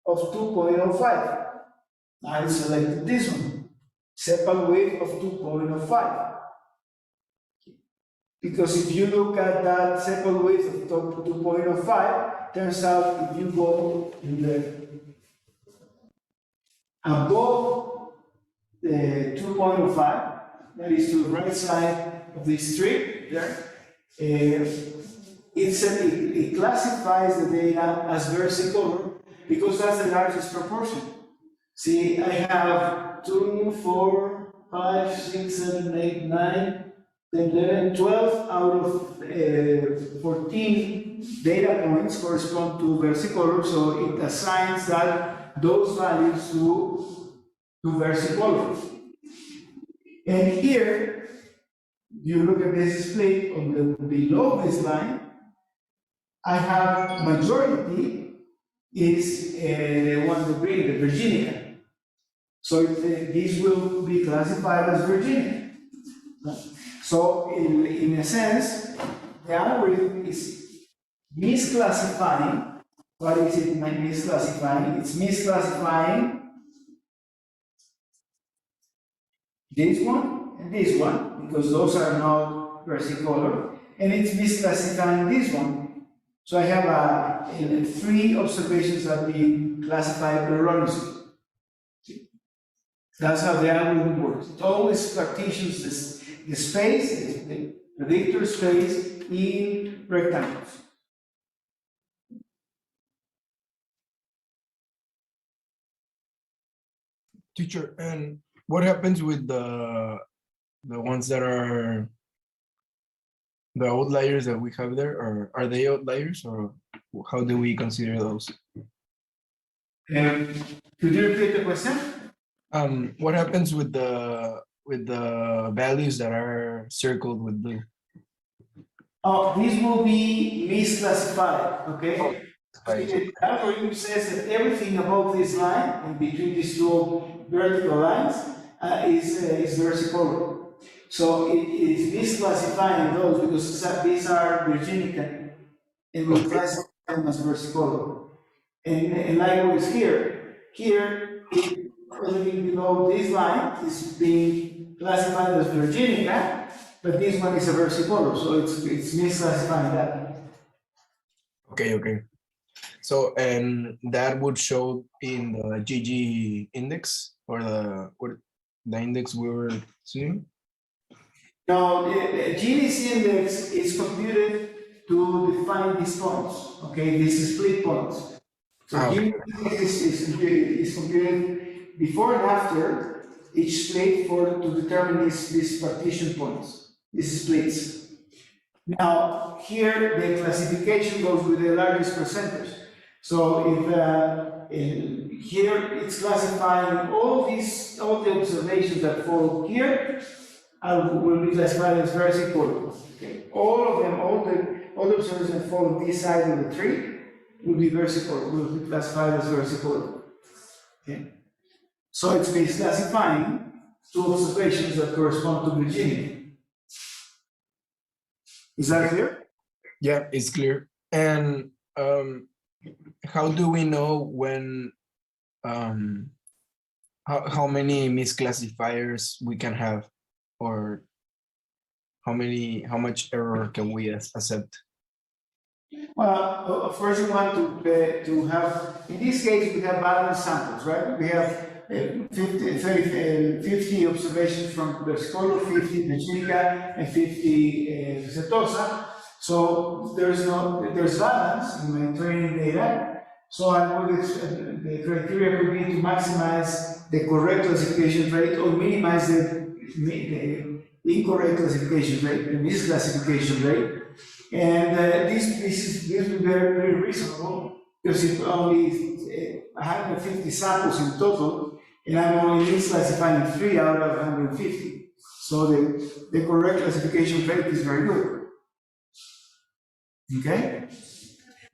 of 2.05. Now it selected this one. Sepal width of 2.05. Because if you look at that sepal width of 2.05, turns out if you go in the above the 2.05, that is to the right side of this strip there, it classifies the data as versicolor because that's the largest proportion. See, I have 2, 4, 5, 6, 7, 8, 9, 10, 11, 12 out of 14 data points correspond to versicolor, so it assigns those values to versicolor. And here, you look at this split on the below this line, I have majority is the one with green, the Virginica. So these will be classified as Virginica. So in a sense, the algorithm is misclassifying. What is it misclassifying? It's misclassifying this one and this one, because those are not versicolor, and it's misclassifying this one. So I have 3 observations that we classified erroneously. That's how the algorithm works. It always partitions the space, the predictor space, in rectangles. Teacher, and what happens with the ones that are the outliers that we have there, or are they outliers, or how do we consider those? Could you repeat the question? What happens with the values that are circled with blue? Oh, these will be misclassified, okay? The algorithm says that everything above this line and between these two vertical lines is versicolor. So it is misclassifying those because these are Virginica and we classify them as versicolor. And likewise here, everything below this line is being classified as Virginica, but this one is a versicolor, so it's misclassifying that. Okay. So, and that would show in the GG index or the index we were seeing? Now, the GDC index is computed to define these points, okay, these split points. So Okay. GDC is computed before and after each split to determine these partition points, these splits. Now, here the classification goes with the largest percentage. So if here it's classifying all the observations that fall here will be classified as versicolor. Okay. All of them, all the observations that fall on this side of the tree will be versicolor, will be classified as versicolor. Okay. So it's based classifying two observations that correspond to Virginia. Is that clear? Yeah, it's clear. And how do we know when how many misclassifiers we can have, or how much error can we accept? Well, of course, you want to have, in this case, we have balanced samples, right? We have 50 observations from Versicolor, 50 Virginica, and 50 Setosa. So there's balance in my training data. So the criteria could be to maximize the correct classification rate or minimize the incorrect classification rate, the misclassification rate. And this will be very reasonable because it's only 150 samples in total, and I'm only misclassifying 3 out of 150. So the correct classification rate is very good. Okay?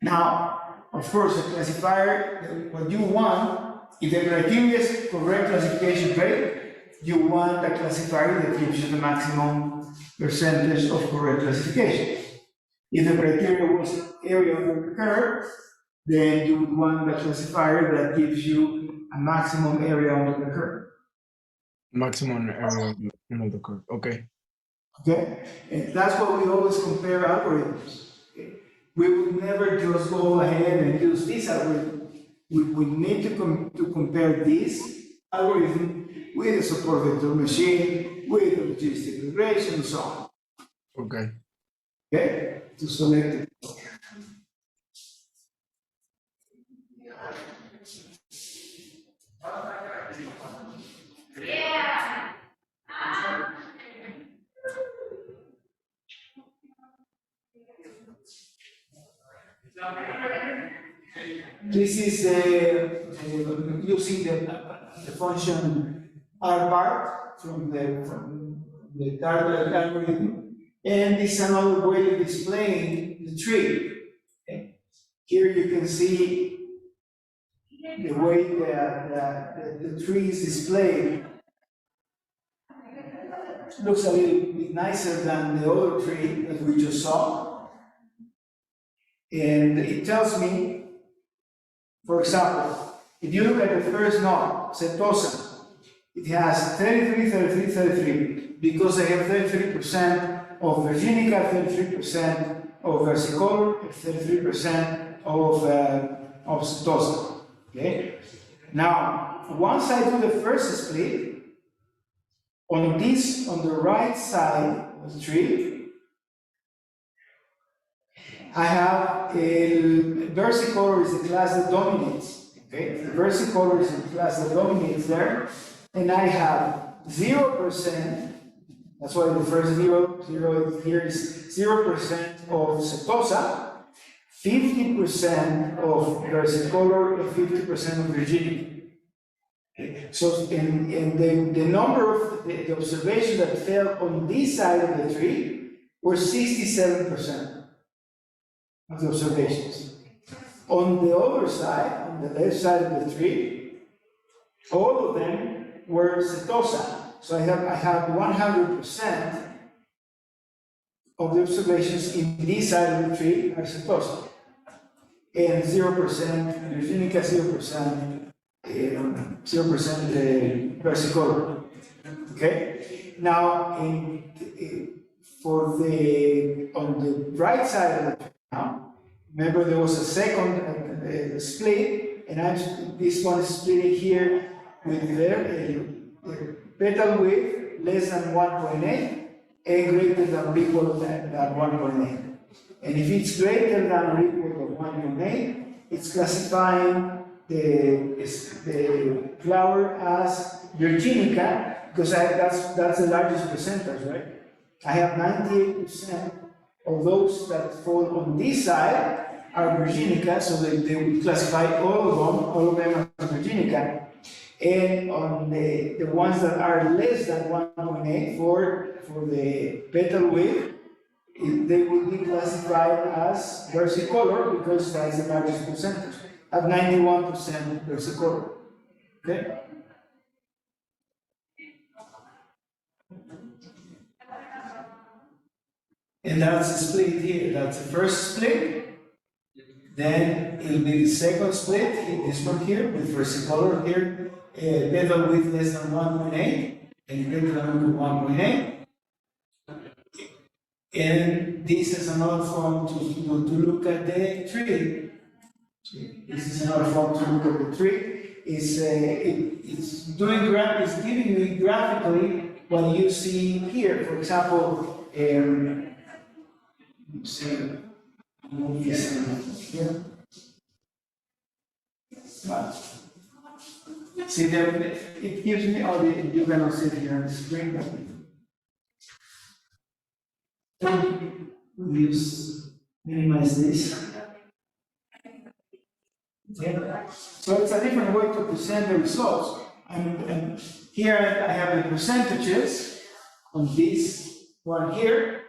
Now, of course, the classifier, what you want, if the criteria is correct classification rate, you want a classifier that gives you the maximum percentage of correct classification. If the criteria was area under the curve, then you would want a classifier that gives you a maximum area under the curve. Maximum error under the curve. Okay. Okay? And that's why we always compare algorithms. Okay? We would never just go ahead and use this algorithm. We would need to compare this algorithm with a support vector machine, with a logistic regression, and so on. Okay. Okay? To select it. This is using the function R bar from the target algorithm, and this is another way of displaying the tree. Okay. Here you can see the way that the tree is displayed. Looks a little bit nicer than the other tree that we just saw. And it tells me, for example, if you look at the first node, Setosa, it has 33, 33, 33, because I have 33% of Virginica, 33% of Versicolor, 33% of Setosa. Okay? Now, once I do the first split, on the right side of the tree, I have a versicolor is the class that dominates. Okay, the versicolor is the class that dominates there, and I have 0%. That's why the first zero here is 0% of Setosa, 50% of versicolor, and 50% of Virginia. So, and the number of the observations that fell on this side of the tree were 67% of the observations. On the other side, on the left side of the tree, all of them were Setosa. So I have 100% of the observations in this side of the tree are Setosa, and 0% Virginica, 0% versicolor. Okay. Now, on the right side of the tree now, remember there was a second split, and this one is split here with the petal width less than 1.8 and greater than or equal than 1.8. And if it's greater than or equal to 1.8, it's classifying the flower as Virginica, because that's the largest percentage, right? I have 98% of those that fall on this side are Virginica, so they will classify all of them as Virginica. And on the ones that are less than 1.8 for the petal width, they will be classified as versicolor because that's the largest percentage. At 91% versicolor. Okay? And that's the split here. That's the first split. Then it'll be the second split, this one here, with versicolor here, petal width less than 1.8 and greater than 1.8. And this is another form to look at the tree. This is another form to look at the tree. It's giving me graphically what you see here. For example, move this here. See there, it gives me all the, you cannot see it here on the screen. Minimize this. Yeah. So it's a different way to present the results. And here I have the percentages on this one here.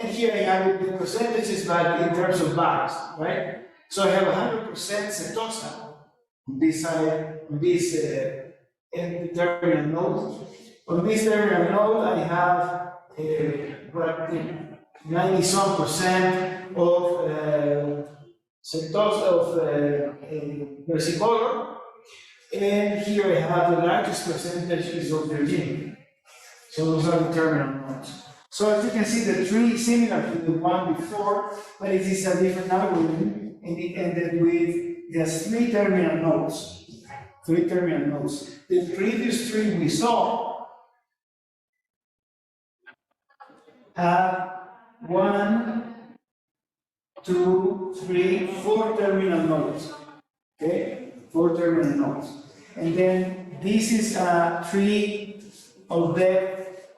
And here I have the percentages but in terms of bars, right? So I have 100% Setosa on this side, on this terminal node. On this terminal node, I have 90-some% of Setosa of versicolor, and here I have the largest percentages of Virginia. So those are the terminal nodes. So as you can see, the tree is similar to the one before, but it is a different algorithm, and it ended with just 3 terminal nodes. 3 terminal nodes. The previous tree we saw had 1, 2, 3, 4 terminal nodes. Okay, 4 terminal nodes. And then this is a tree of depth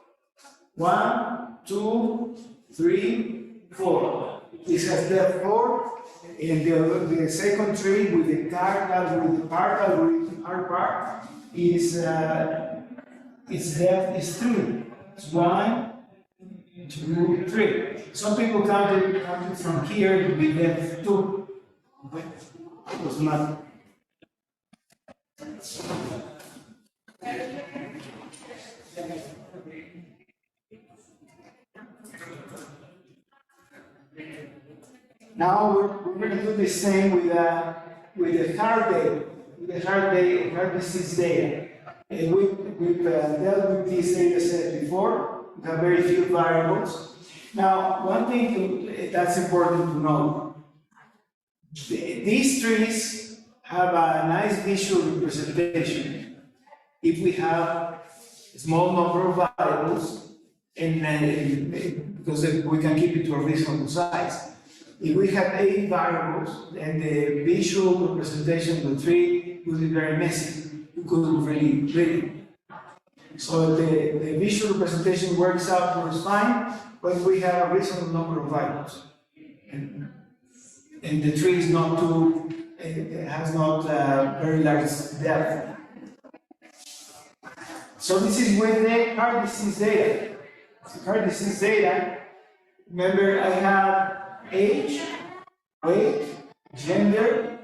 1, 2, 3, 4. This has depth 4, and the second tree with the part algorithm, part is its depth is 3. It's 1, 2, 3. Some people counted from here with depth 2, but it was not. Now we're going to do the same with the hard data, hard disease data. And we've dealt with this data set before. We have very few variables. Now, one thing that's important to know, these trees have a nice visual representation if we have a small number of variables, and because we can keep it to a reasonable size. If we have 8 variables, then the visual representation of the tree will be very messy. You couldn't really read it. So the visual representation works fine when we have a reasonable number of variables. And the tree is not too, it has not very large depth. So this is with the heart disease data. So heart disease data, remember I have age, weight, gender,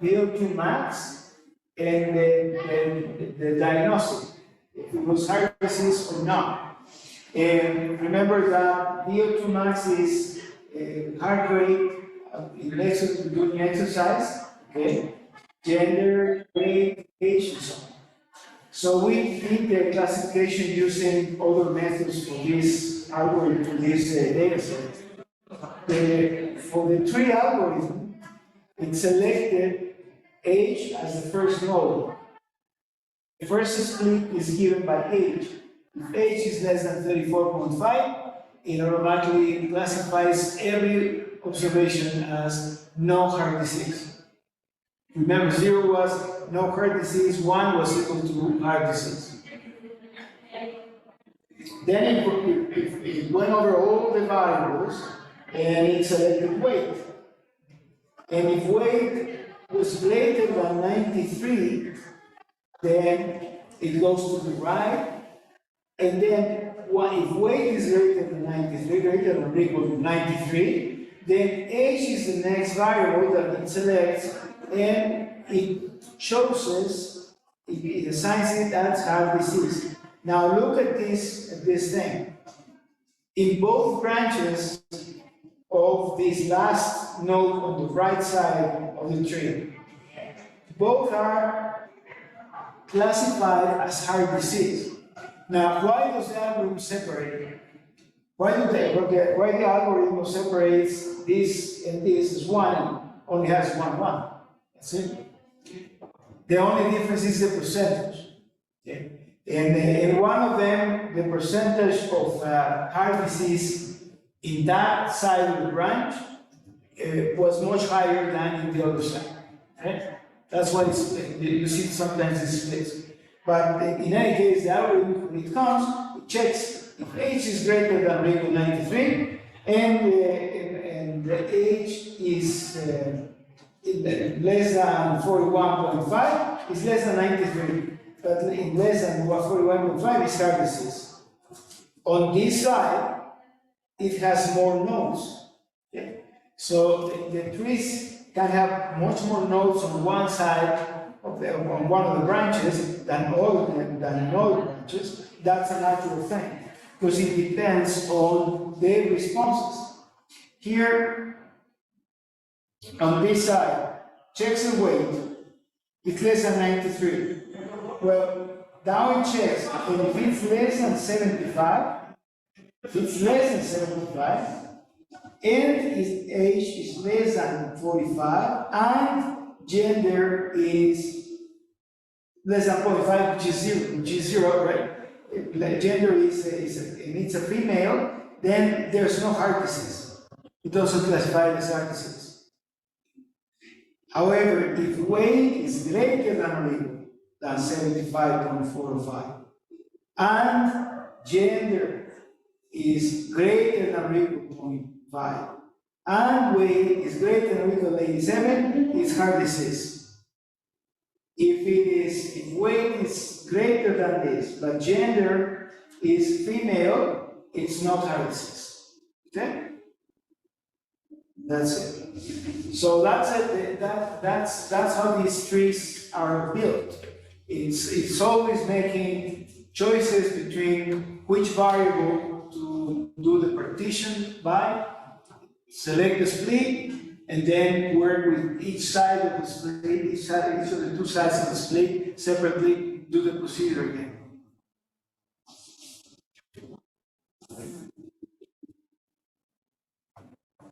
VO2 max, and the diagnosis, if it was heart disease or not. And remember that VO2 max is heart rate during exercise, okay? Gender, weight, age, and so on. So we did the classification using other methods for this algorithm, for this data set. For the tree algorithm, it selected age as the first node. The first split is given by age. If age is less than 34.5, it automatically classifies every observation as no heart disease. Remember, 0 was no heart disease, 1 was equal to heart disease. Then it went over all the variables and it selected weight. And if weight was greater than 93, then it goes to the right. And then if weight is greater than 93, greater than or equal to 93, then age is the next variable that it selects, and it chooses, it assigns it as heart disease. Now look at this thing. In both branches of this last node on the right side of the tree, both are classified as heart disease. Now, why does the algorithm separate? Why the algorithm separates this and this as one, only has one? That's it. The only difference is the percentage. Okay? And in one of them, the percentage of heart disease in that side of the branch was much higher than in the other side. Okay? That's why it's split. You see sometimes it splits. But in any case, the algorithm, when it comes, it checks if age is greater than or equal to 93, and the age is less than 41.5, is less than 93. But in less than 41.5 is heart disease. On this side, it has more nodes. Okay? So the trees can have much more nodes on one side on one of the branches than in other branches. That's a natural thing because it depends on the responses. Here, on this side, checks the weight, it's less than 93. Well, now it checks, and if it's less than 75, and its age is less than 45, and gender is less than 0.5, which is zero, right? Gender it's a female, then there's no heart disease. It also classified as heart disease. However, if weight is greater than or equal than 75.45, and gender is greater than or equal to 0.5, and weight is greater than or equal to 87, it's heart disease. If weight is greater than this, but gender is female, it's not heart disease. Okay? That's it. So that's it. That's how these trees are built. It's always making choices between which variable to do the partition by, select the split, and then work with each side of the split, each of the two sides of the split separately, do the procedure again.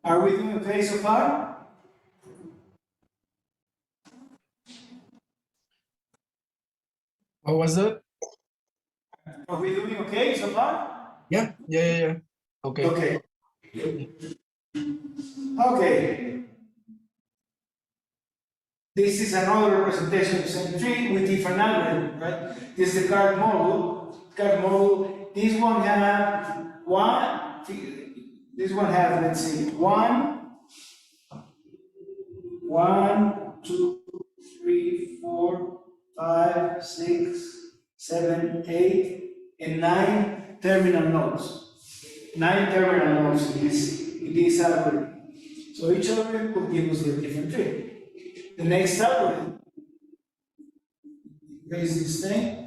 Are we doing okay so far? What was that? Are we doing okay so far? Yeah. Okay. Okay. Okay. This is another representation of the same tree with different algorithm, right? This is the card model. This one has let's see, 2, 3, 4, 5, 6, 7, 8, and 9 terminal nodes. 9 terminal nodes in this algorithm. So each algorithm will give us a different tree. The next algorithm, raise this thing.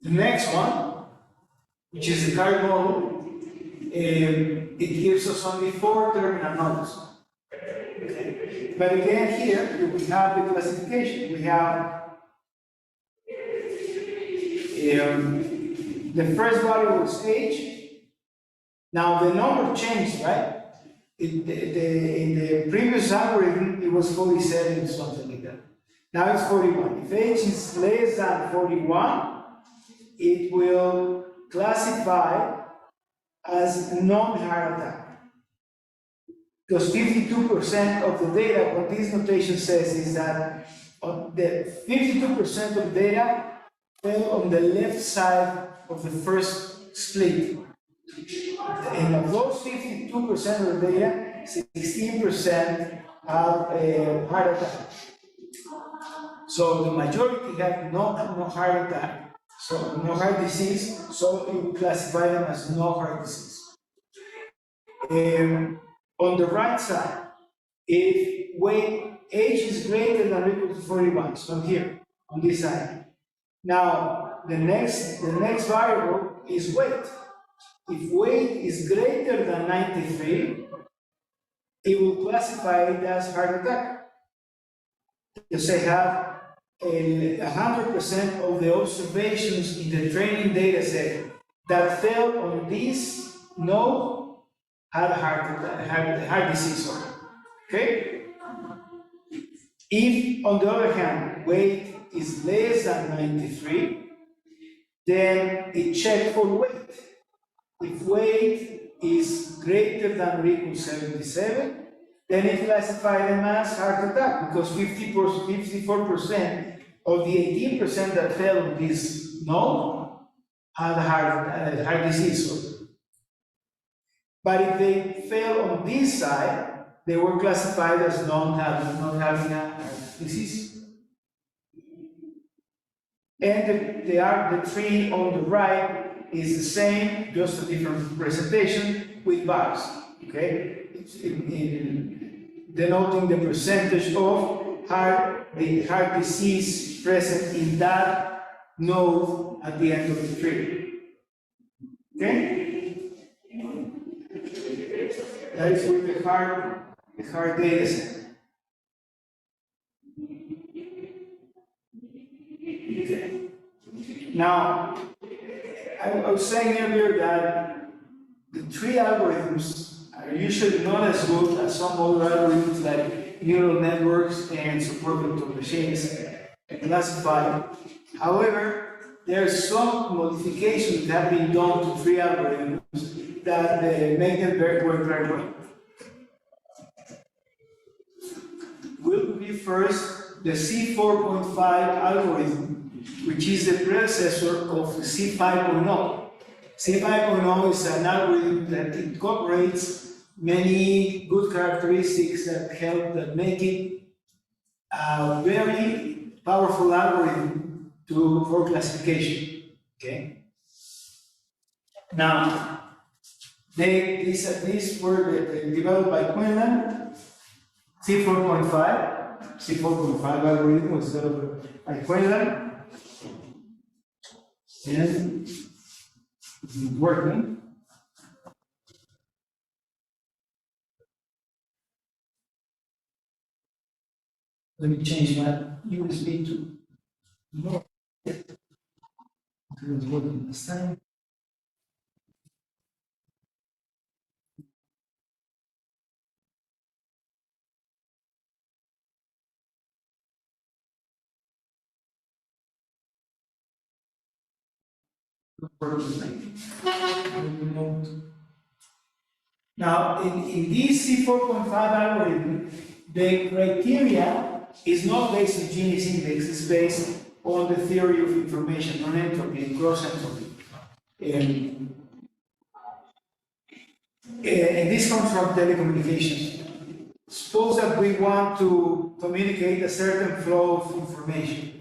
The next one, which is the card model, it gives us only 4 terminal nodes. Okay. But again, here we have the classification. We have The first variable is age. Now the number changed, right? In the previous algorithm, it was 47, something like that. Now it's 41. If age is less than 41, it will classify as non-heart attack. Because 52% of the data, what this notation says is that the 52% of data fell on the left side of the first split. And of those 52% of the data, 16% have a heart attack. So the majority have no heart attack, so no heart disease, so it will classify them as no heart disease. On the right side, if age is greater than or equal to 41, so here, on this side. Now, the next variable is weight. If weight is greater than 93, it will classify it as heart attack. Because I have 100% of the observations in the training data set that fell on this node had heart disease. Okay? If, on the other hand, weight is less than 93, then it checks for weight. If weight is greater than or equal to 77, then it classifies them as heart attack, because 54% of the 18% that fell on this node had heart disease. But if they fell on this side, they were classified as not having a heart disease. And the tree on the right is the same, just a different presentation with bars. Okay, denoting the percentage of heart disease present in that node at the end of the tree. Okay, that is with the heart data set. Okay. Now, I was saying earlier that the three algorithms are usually not as good as some other algorithms like neural networks and supercomputer machines classify. However, there are some modifications that have been done to three algorithms that make them work very well. We'll review first the C4.5 algorithm, which is the predecessor of C5.0. C5.0 is an algorithm that incorporates many good characteristics that make it a very powerful algorithm for classification. Okay. Now, these were developed by Quinlan. C4.5 algorithm was developed by Quinlan. And it's working. Let me change my USB to more. It was working this time. Now, in this C4.5 algorithm, the criteria is not based on Gini's index, it's based on the theory of information, on entropy and cross entropy. And this comes from telecommunications. Suppose that we want to communicate a certain flow of information.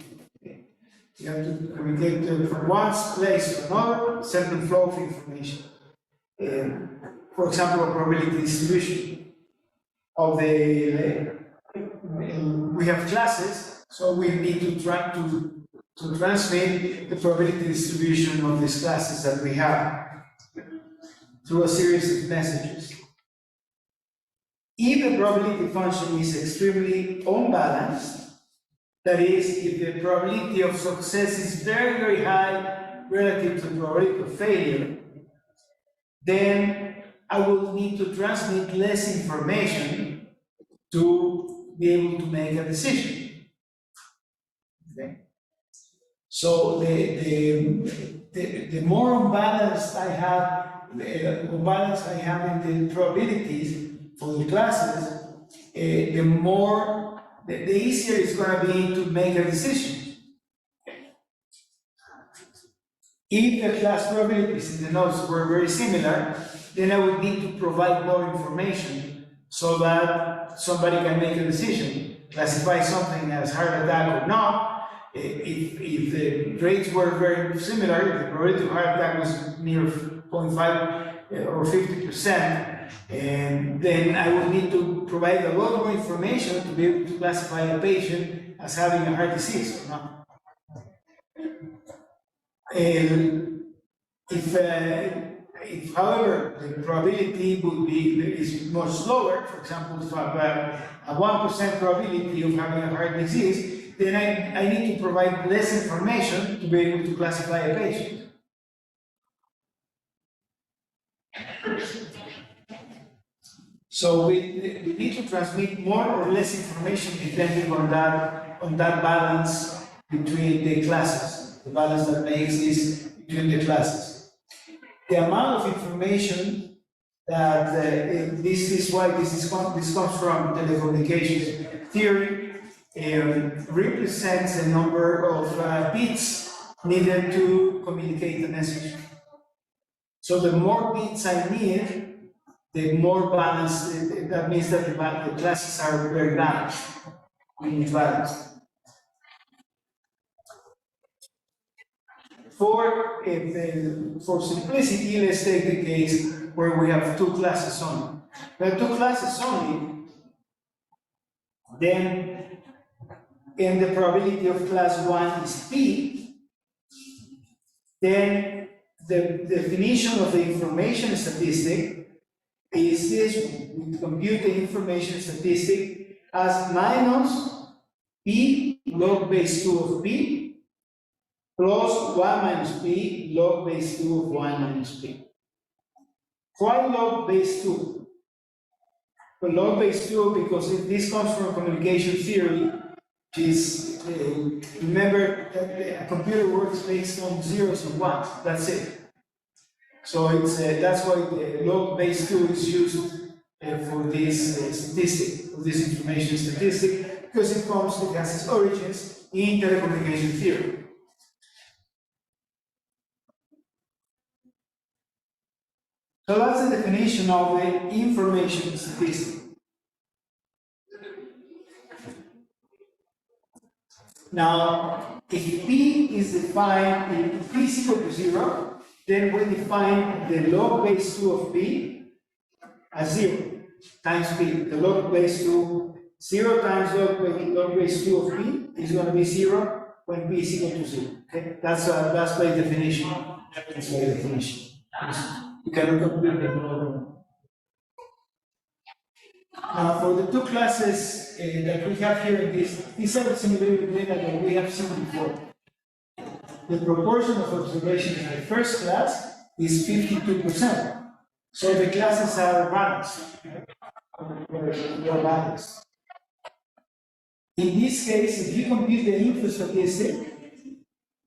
You have to communicate from one place to another, certain flow of information. For example, a probability distribution of we have classes, so we need to try to transmit the probability distribution of these classes that we have through a series of messages. If the probability function is extremely unbalanced, that is, if the probability of success is very, very high relative to the probability of failure, then I will need to transmit less information to be able to make a decision. Okay? So the more unbalanced I have, in the probabilities for the classes, the easier it's going to be to make a decision. If the class probabilities in the nodes were very similar, then I would need to provide more information so that somebody can make a decision, classify something as heart attack or not. If the rates were very similar, if the probability of heart attack was near 0.5 or 50%, and then I would need to provide a lot more information to be able to classify a patient as having a heart disease or not. If, however, the probability is much lower, for example, if I have a 1% probability of having a heart disease, then I need to provide less information to be able to classify a patient. So we need to transmit more or less information depending on that balance between the classes, the balance that may exist between the classes. The amount of information that this comes from telecommunications theory represents the number of bits needed to communicate the message. So the more bits I need, the more balanced. That means that the classes are very balanced, balanced. For simplicity, let's take the case where we have two classes only. We have two classes only, then and the probability of class 1 is P, then the definition of the information statistic is this: we compute the information statistic as minus P log base 2 of P plus 1 minus P log base 2 of 1 minus P. Why log base 2? Well, log base 2 because this comes from communication theory, which is, remember that a computer works based on zeros and ones, that's it. So it's that's why the log base 2 is used for this statistic, for this information statistic, because it has its origins in telecommunication theory. So that's the definition of the information statistic. Now, if P is defined, if P is equal to 0, then we define the log base 2 of P as 0 times P. The log base 2, 0 times log base 2 of P is going to be 0 when P is equal to 0. Okay? That's by definition. That's by definition. You cannot compute the model. Now, for the two classes that we have here in these are the similarity data that we have seen before. The proportion of observations in the first class is 52%. So the classes are balanced. They are balanced. In this case, if you compute the info statistic,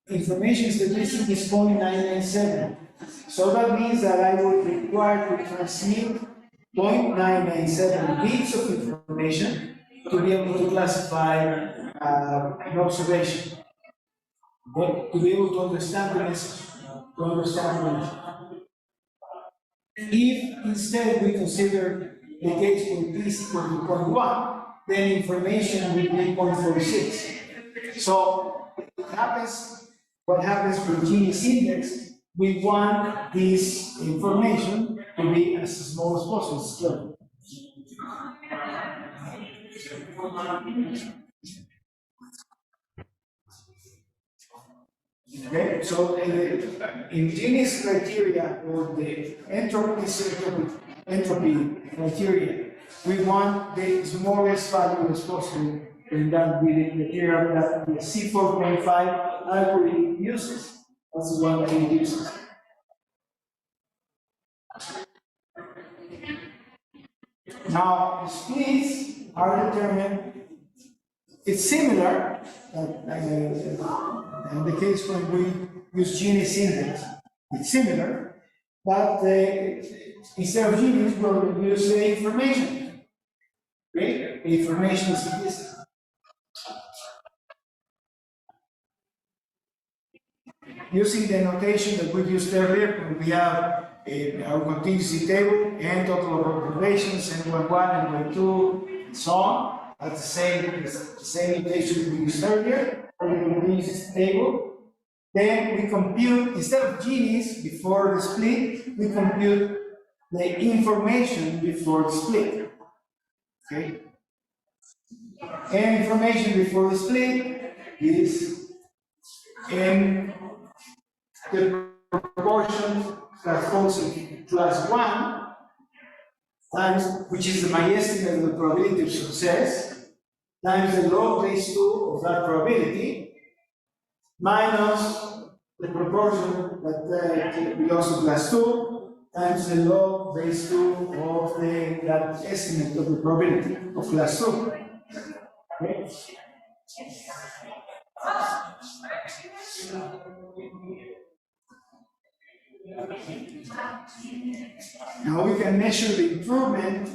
information statistic is 0.997. So that means that I would require to transmit 0.997 bits of information to be able to classify an observation. But to be able to understand the message, If instead we consider the case where P is equal to 0.1, then information will be 0.46. So what happens for Gini's index, we want this information to be as small as possible. Okay, so in Gini's criteria, or the entropy criteria, we want the smallest value as possible, and that will be the criteria that the C4.5 algorithm uses. That's the one that it uses. Now, splits are determined, it's similar, in the case when we use Gini's index, it's similar, but instead of Gini's, we'll use the information. Okay? The information statistic. Using the notation that we used earlier, when we have our contingency table and total of observations, and Y1 and Y2, and so on. That's the same notation we used earlier for the contingency table. Then we compute, instead of Gini's before the split, we compute the information before the split. Okay? And information before the split is in the proportion that falls in class 1 times, which is my estimate of the probability of success, times the log base 2 of that probability, minus the proportion that belongs to class 2, times the log base 2 of that estimate of the probability of class 2. Okay? Now we can measure the improvement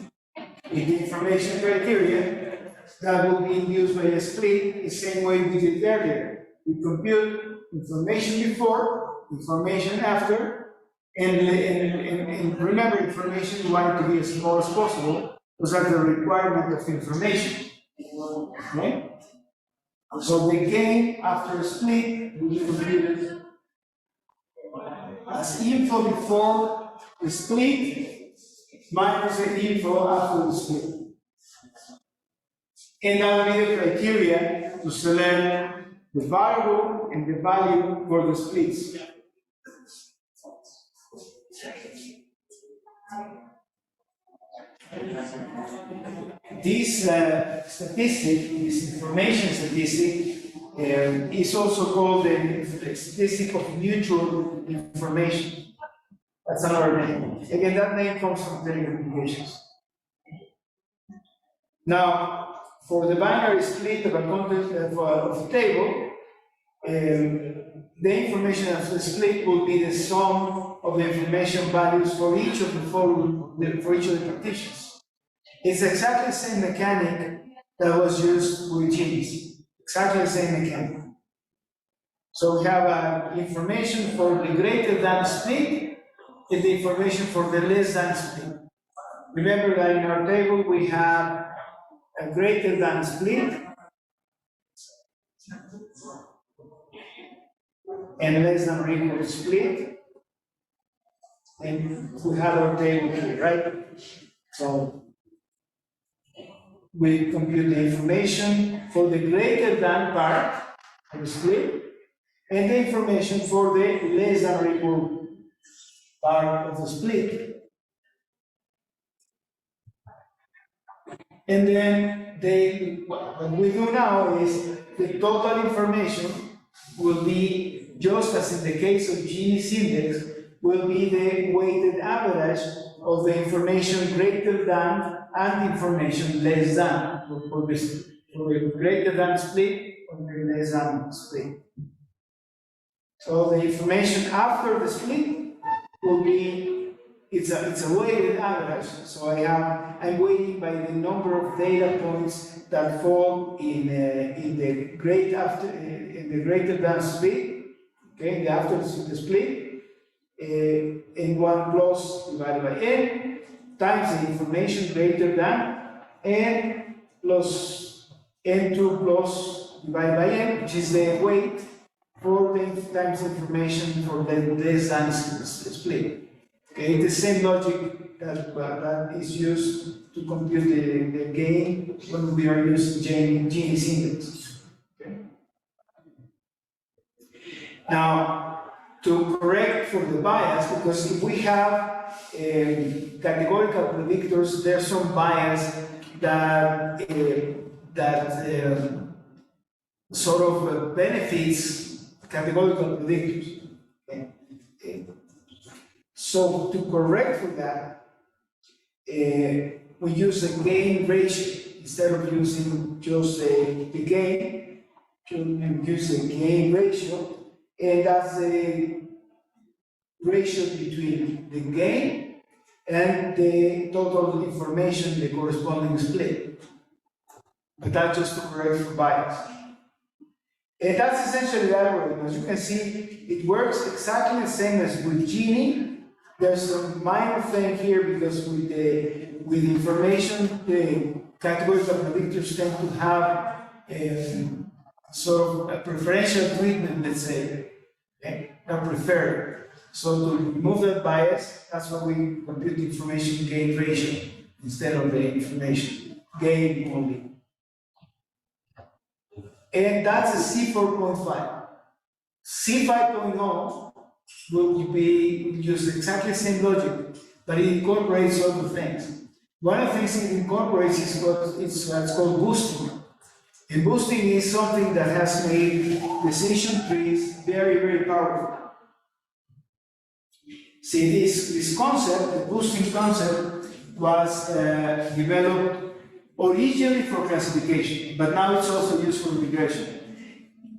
in the information criteria that will be induced by a split the same way we did earlier. We compute information before, information after, and remember, information we want it to be as small as possible because that's the requirement of information. Okay? So the gain after a split will be computed as info before the split minus the info after the split. And that will be the criteria to select the variable and the value for the splits. This statistic, this information statistic, is also called the statistic of neutral information. That's another name. Again, that name comes from telecommunications. Now, for the binary split of a content of a table, the information of the split will be the sum of the information values for each of the partitions. It's exactly the same mechanic that was used with Gini's. Exactly the same mechanic. So we have information for the greater than split and the information for the less than split. Remember that in our table we have a greater than split and less than or equal to split. And we have our table here, right? So we compute the information for the greater than part of the split and the information for the less than or equal part of the split. And then what we do now is the total information will be, just as in the case of Gini's index, will be the weighted average of the information greater than and information less than for the greater than split or the less than split. So the information after the split will be, it's a weighted average. So I'm weighting by the number of data points that fall in the greater than split, okay, after the split, n1 plus divided by n times the information greater than n plus n2 plus divided by n, which is the weight for the times information for the less than split. Okay, the same logic that is used to compute the gain when we are using Gini's index. Okay. Now, to correct for the bias, because if we have categorical predictors, there's some bias that sort of benefits categorical predictors. So to correct for that, we use a gain ratio instead of using just the gain. We use a gain ratio, and that's the ratio between the gain and the total information, the corresponding split. But that's just to correct for bias. And that's essentially the algorithm. As you can see, it works exactly the same as with Gini. There's some minor thing here because with information, the categories of predictors tend to have sort of a preferential treatment, let's say, a preferred. So to remove that bias, that's why we compute the information gain ratio instead of the information gain only. And that's a C4.5. C5.0 will use exactly the same logic, but it incorporates other things. One of the things it incorporates is what's called boosting. And boosting is something that has made decision trees very, very powerful. See, this concept, the boosting concept, was developed originally for classification, but now it's also used for regression.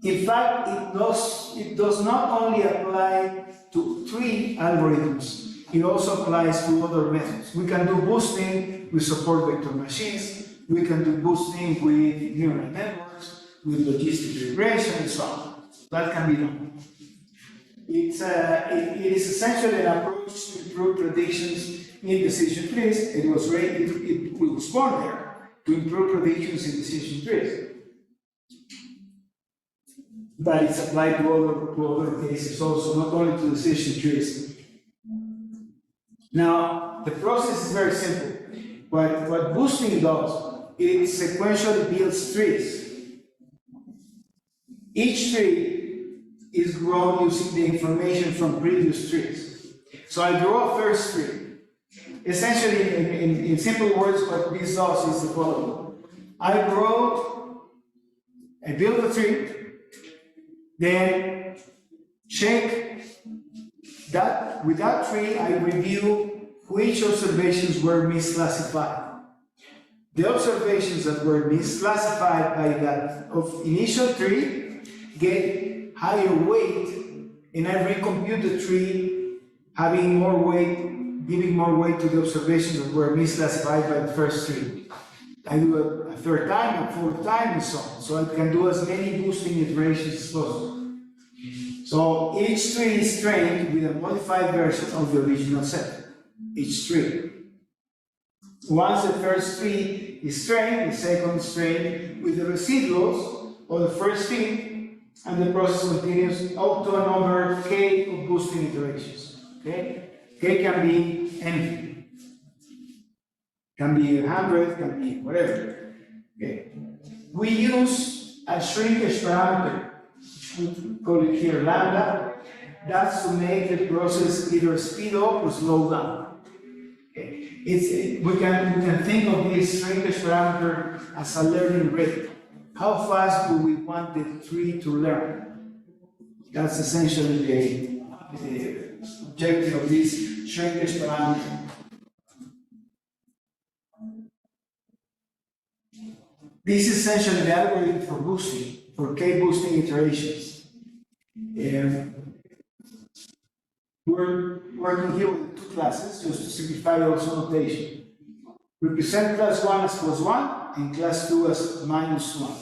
In fact, it does not only apply to tree algorithms, it also applies to other methods. We can do boosting with support vector machines, we can do boosting with neural networks, with logistic regression, and so on. That can be done. It is essentially an approach to improve predictions in decision trees. It was born there to improve predictions in decision trees. But it's applied to other cases also, not only to decision trees. Now, the process is very simple. What boosting does, it sequentially builds trees. Each tree is grown using the information from previous trees. So I draw a first tree. Essentially, in simple words, what this does is the following. I build a tree, then check that with that tree, I review which observations were misclassified. The observations that were misclassified by that of initial tree get higher weight, and I recompute the tree having more weight, giving more weight to the observations that were misclassified by the first tree. I do it a third time, a fourth time, and so on. So I can do as many boosting iterations as possible. So each tree is trained with a modified version of the original set. Each tree. Once the first tree is trained, the second is trained with the residuals of the first tree, and the process continues up to a number k of boosting iterations. Okay? K can be anything. Can be 100, can be whatever. Okay. We use a shrinkage parameter, we call it here lambda. That's to make the process either speed up or slow down. Okay. We can think of this shrinkage parameter as a learning rate. How fast do we want the tree to learn? That's essentially the objective of this shrinkage parameter. This is essentially the algorithm for boosting, for k-boosting iterations. We're working here with two classes, just to simplify also notation. We present class 1 as +1 and class 2 as -1.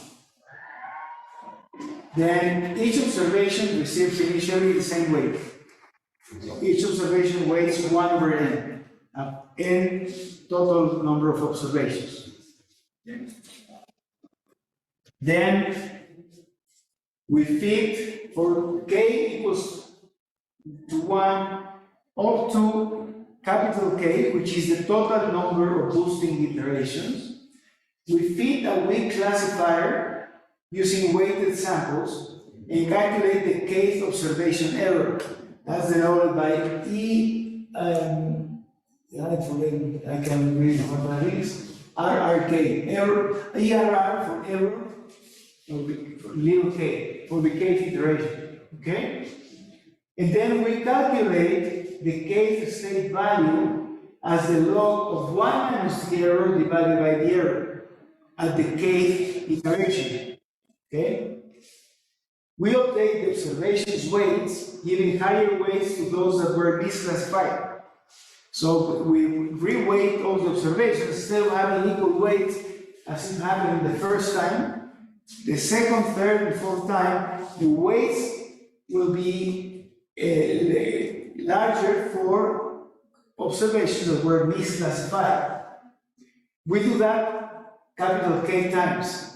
Then each observation receives initially the same weight. Each observation weighs 1/n, n total number of observations. Then we fit for k equals to 1 up to capital K, which is the total number of boosting iterations. We fit a weak classifier using weighted samples and calculate the kth observation error. That's denoted by E, I can read what that is, RRK, error, ERR for error, for little k, for the kth iteration, okay? And then we calculate the kth state value as the log of 1 minus the error divided by the error at the kth iteration. Okay? We update the observations weights, giving higher weights to those that were misclassified. So we reweight all the observations instead of having equal weights as it happened the first time. The second, third, and fourth time, the weights will be larger for observations that were misclassified. We do that capital K times.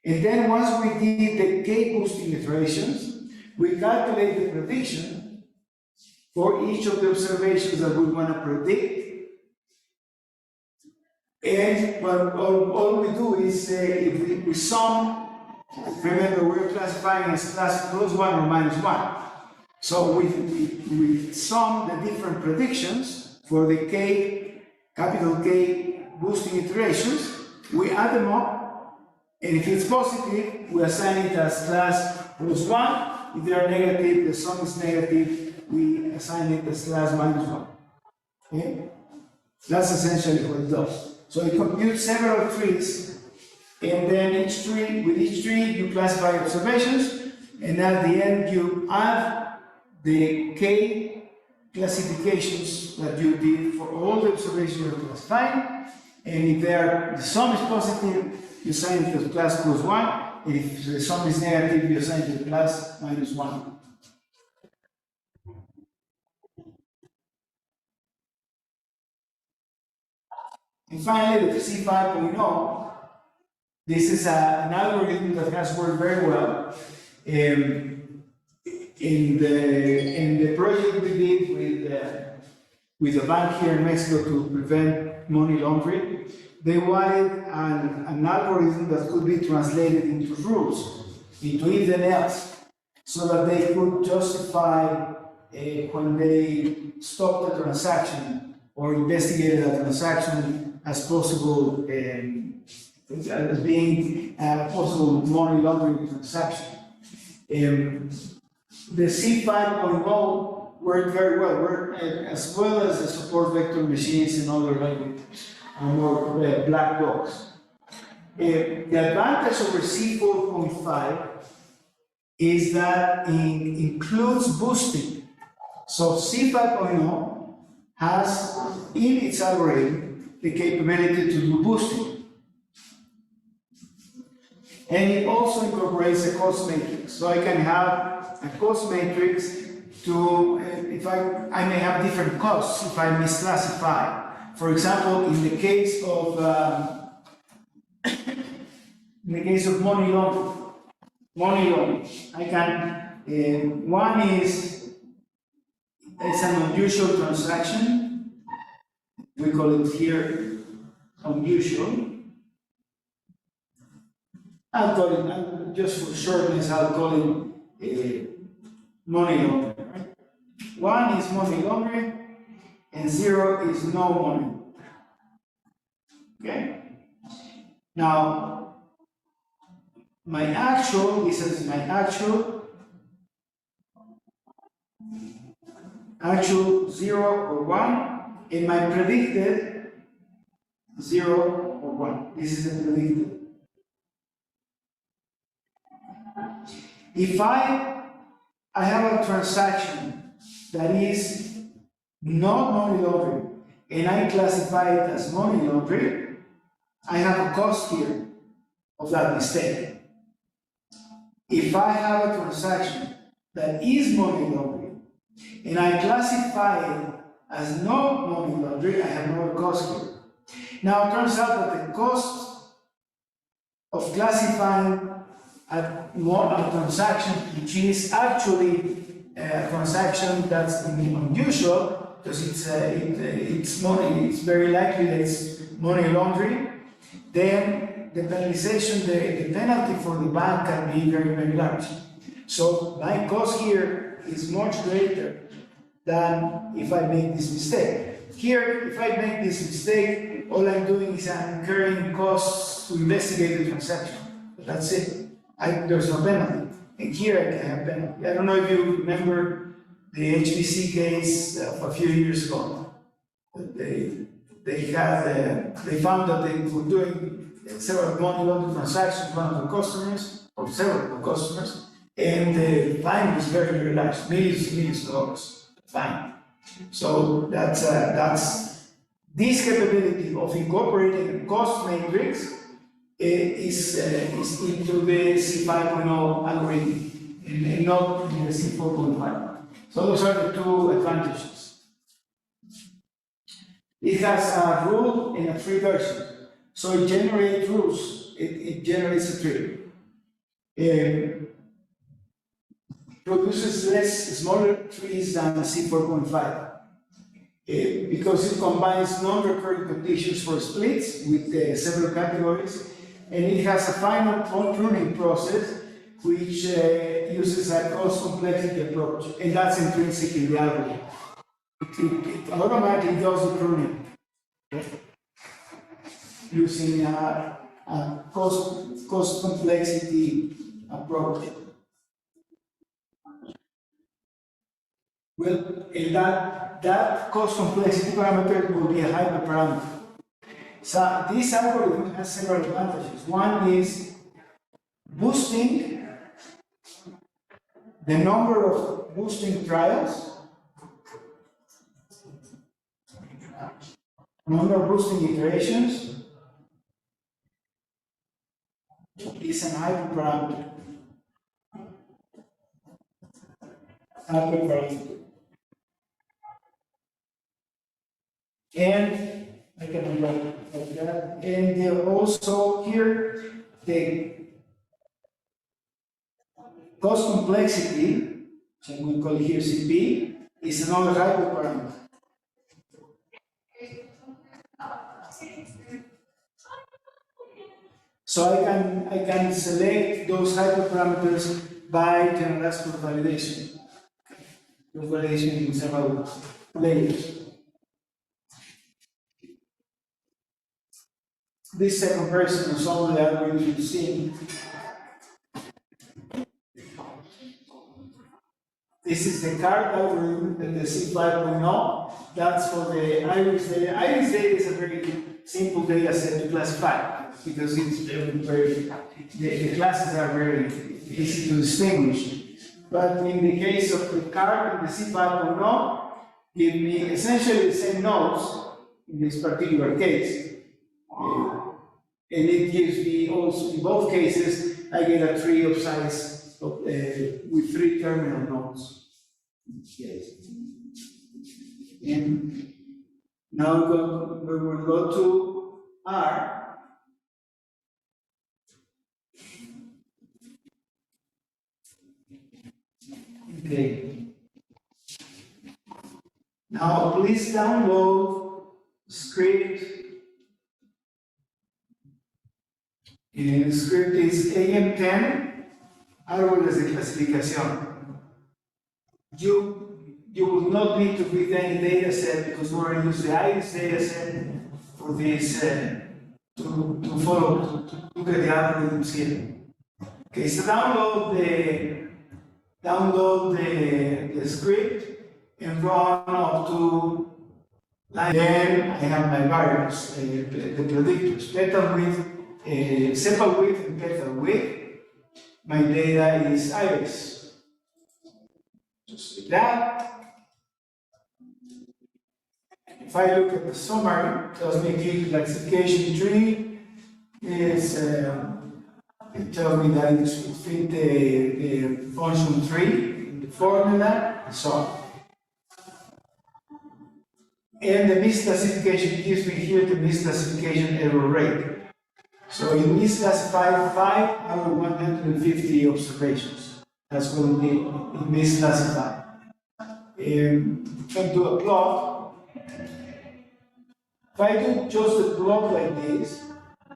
And then once we did the K boosting iterations, we calculate the prediction for each of the observations that we want to predict. And all we do is if we sum, remember we're classifying as class +1 or -1. So we sum the different predictions for the K, capital K boosting iterations, we add them up, and if it's positive, we assign it as class +1. If they are negative, the sum is negative, we assign it as class -1. Okay? That's essentially what it does. So it computes several trees, and then with each tree, you classify observations, and at the end, you add the K classifications that you did for all the observations you're classifying, and if the sum is positive, you assign it to class +1, and if the sum is negative, you assign it to class -1. And finally, the C5.0, this is an algorithm that has worked very well. In the project we did with a bank here in Mexico to prevent money laundering, they wanted an algorithm that could be translated into rules, into if then else, so that they could justify when they stopped the transaction or investigated a transaction as possible, as being a possible money laundering transaction. The C5.0 worked very well, as well as the support vector machines and other languages, and more black box. The advantage over C4.5 is that it includes boosting. So C5.0 has in its algorithm the capability to do boosting. And it also incorporates a cost matrix. So I can have a cost matrix to, if I may have different costs if I misclassify. For example, in the case of money laundering, I can, one is, it's an unusual transaction. We call it here unusual. I'll call it, just for shortness, I'll call it money laundering. Right? 1 is money laundering, and 0 is no money. Okay? Now, my actual, this is my actual 0 or 1, and my predicted 0 or 1. This is the predicted. If I have a transaction that is not money laundering and I classify it as money laundering, I have a cost here of that mistake. If I have a transaction that is money laundering and I classify it as not money laundering, I have no cost here. Now it turns out that the cost of classifying a transaction which is actually a transaction that's unusual because it's money, it's very likely that it's money laundering, then the penalization, the penalty for the bank can be very, very large. So my cost here is much greater than if I make this mistake. Here, if I make this mistake, all I'm doing is I'm incurring costs to investigate the transaction. That's it. There's no penalty. And here I can have penalty. I don't know if you remember the HBC case of a few years ago. They found that they were doing several money laundering transactions with one of the customers, or several customers, and the fine was very, very large, millions of dollars fine. So that's this capability of incorporating a cost matrix is into the C5.0 algorithm and not in the C4.5. So those are the two advantages. It has a rule and a tree version. So it generates rules, it generates a tree. Produces smaller trees than C4.5. Because it combines non-recurring conditions for splits with several categories, and it has a final pruning process which uses a cost complexity approach, and that's intrinsic in the algorithm. It automatically does the pruning using a cost complexity approach. Well, and that cost complexity parameter will be a hyperparameter. So this algorithm has several advantages. One is boosting the number of boosting trials, number of boosting iterations is an hyperparameter. And I can write like that. And also here, the cost complexity, which we call here CP, is another hyperparameter. So I can select those hyperparameters by generalized validation. Validation in several layers. This is a comparison of some of the algorithms you've seen. This is the card algorithm and the C5.0. That's for the iris data. Iris data is a very simple data set to classify because it's the classes are very easy to distinguish. But in the case of the card and the C5.0, give me essentially the same nodes in this particular case. And it gives me also, in both cases, I get a tree of size of, with 3 terminal nodes. Yes. And now we will go to R. Okay. Now please download script. And the script is AM10, árboles de clasificación. You will not need to read any data set because we're going to use the iris data set for this to look at the algorithms here. Okay, so download the script and run up to line. Then I have my variables, the predictors, petal width, sepal width and petal width. My data is iris. Just like that. If I look at the summary, it tells me the classification tree is, it tells me that it should fit the function tree in the formula, and so on. And the misclassification gives me here the misclassification error rate. So it misclassified 5 out of 150 observations. That's what it misclassified. Can do a plot. If I do just a plot like this,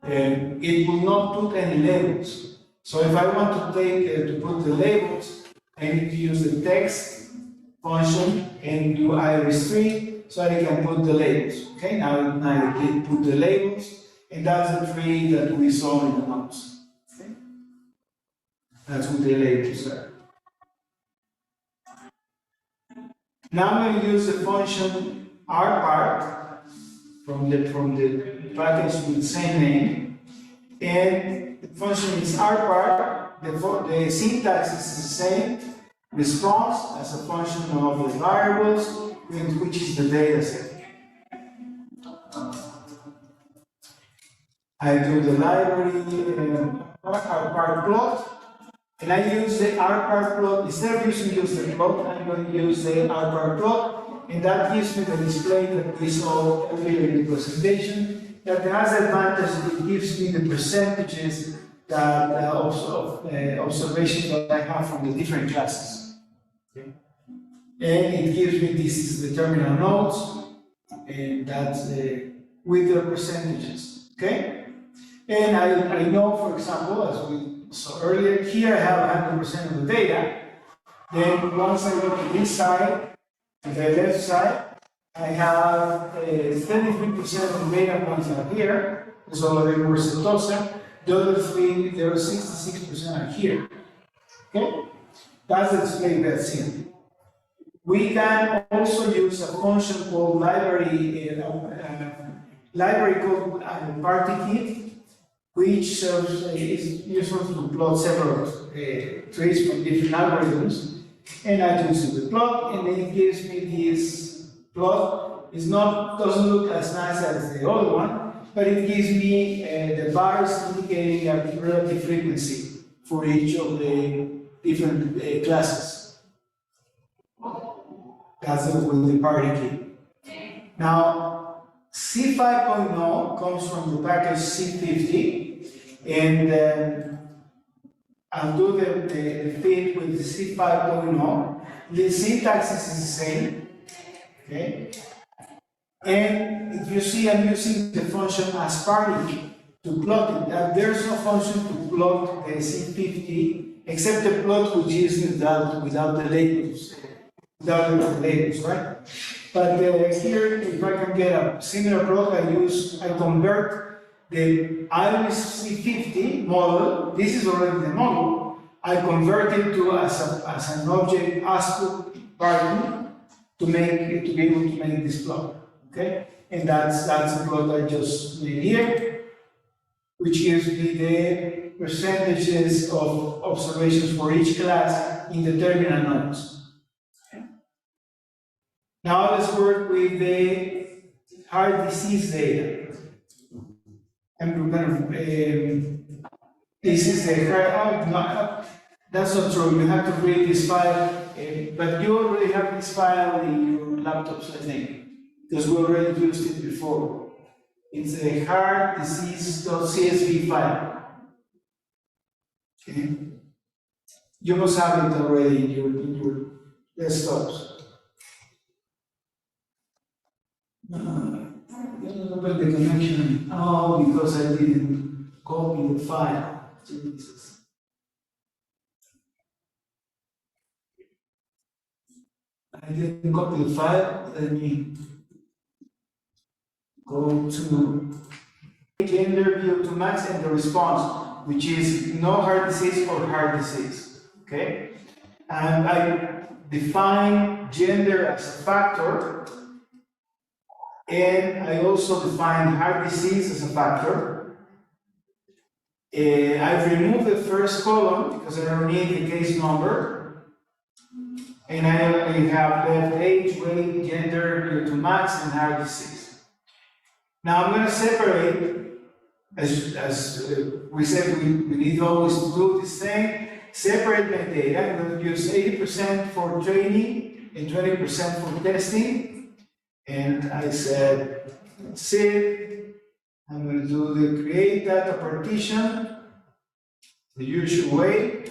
it will not put any labels. So if I want to to put the labels, I need to use the text function and do iris tree so I can put the labels. Okay, now I can put the labels, and that's the tree that we saw in the notes. Okay? That's what the labels are. Now I'm going to use the function rpart from the package with the same name, and the function is rpart. The syntax is the same. Response as a function of the variables, which is the data set. I do the library rpart plot, and I use the rpart plot. Instead of using just the plot, I'm going to use the rpart plot, and that gives me the display that we saw earlier in the presentation. That has the advantage that it gives me the percentages that of observations that I have from the different classes. Okay. And it gives me this is the terminal nodes, and that's with the percentages. Okay. And I know, for example, as we saw earlier, here I have 100% of the data. Then once I go to this side, to the left side, I have 33% of the data points are here. So they were Setosa. The other three, there are 66% are here. Okay? That's the display that's here. We can also use a function called library called partykit, which is useful to plot several trees from different algorithms. And I use the plot, and then it gives me this plot. It doesn't look as nice as the other one, but it gives me the bars indicating a relative frequency for each of the different classes. That's with the party key. Now, C5.0 comes from the package C50, and I'll do the fit with the C5.0. The syntax is the same, okay? And if you see, I'm using the function as party to plot it. There's no function to plot the C50 except the plot which is without the labels. Without the labels, right? But here, if I can get a similar plot, I convert the iris C50 model. This is already the model. I convert it to as an object ASCII party to be able to make this plot. Okay, and that's the plot I just made here, which gives me the percentages of observations for each class in the terminal nodes. Now let's work with the heart disease data. And we're going to, this is the heart, no, that's not true. You have to read this file, but you already have this file in your laptops, I think, because we already used it before. It's a heart disease.csv file. Okay. You must have it already in your desktops. Open the connection. Oh, because I didn't copy the file. Jesus. I didn't copy the file. Let me go to gender view to max and the response, which is no heart disease or heart disease. Okay? And I define gender as a factor. And I also define heart disease as a factor. I've removed the first column because I don't need the case number. And I only have left age, weight, gender, due to max, and heart disease. Now I'm going to separate, as we said, we need always to do this thing, separate my data. I'm going to use 80% for training and 20% for testing. And I said, that's it. I'm going to do the create data partition the usual way.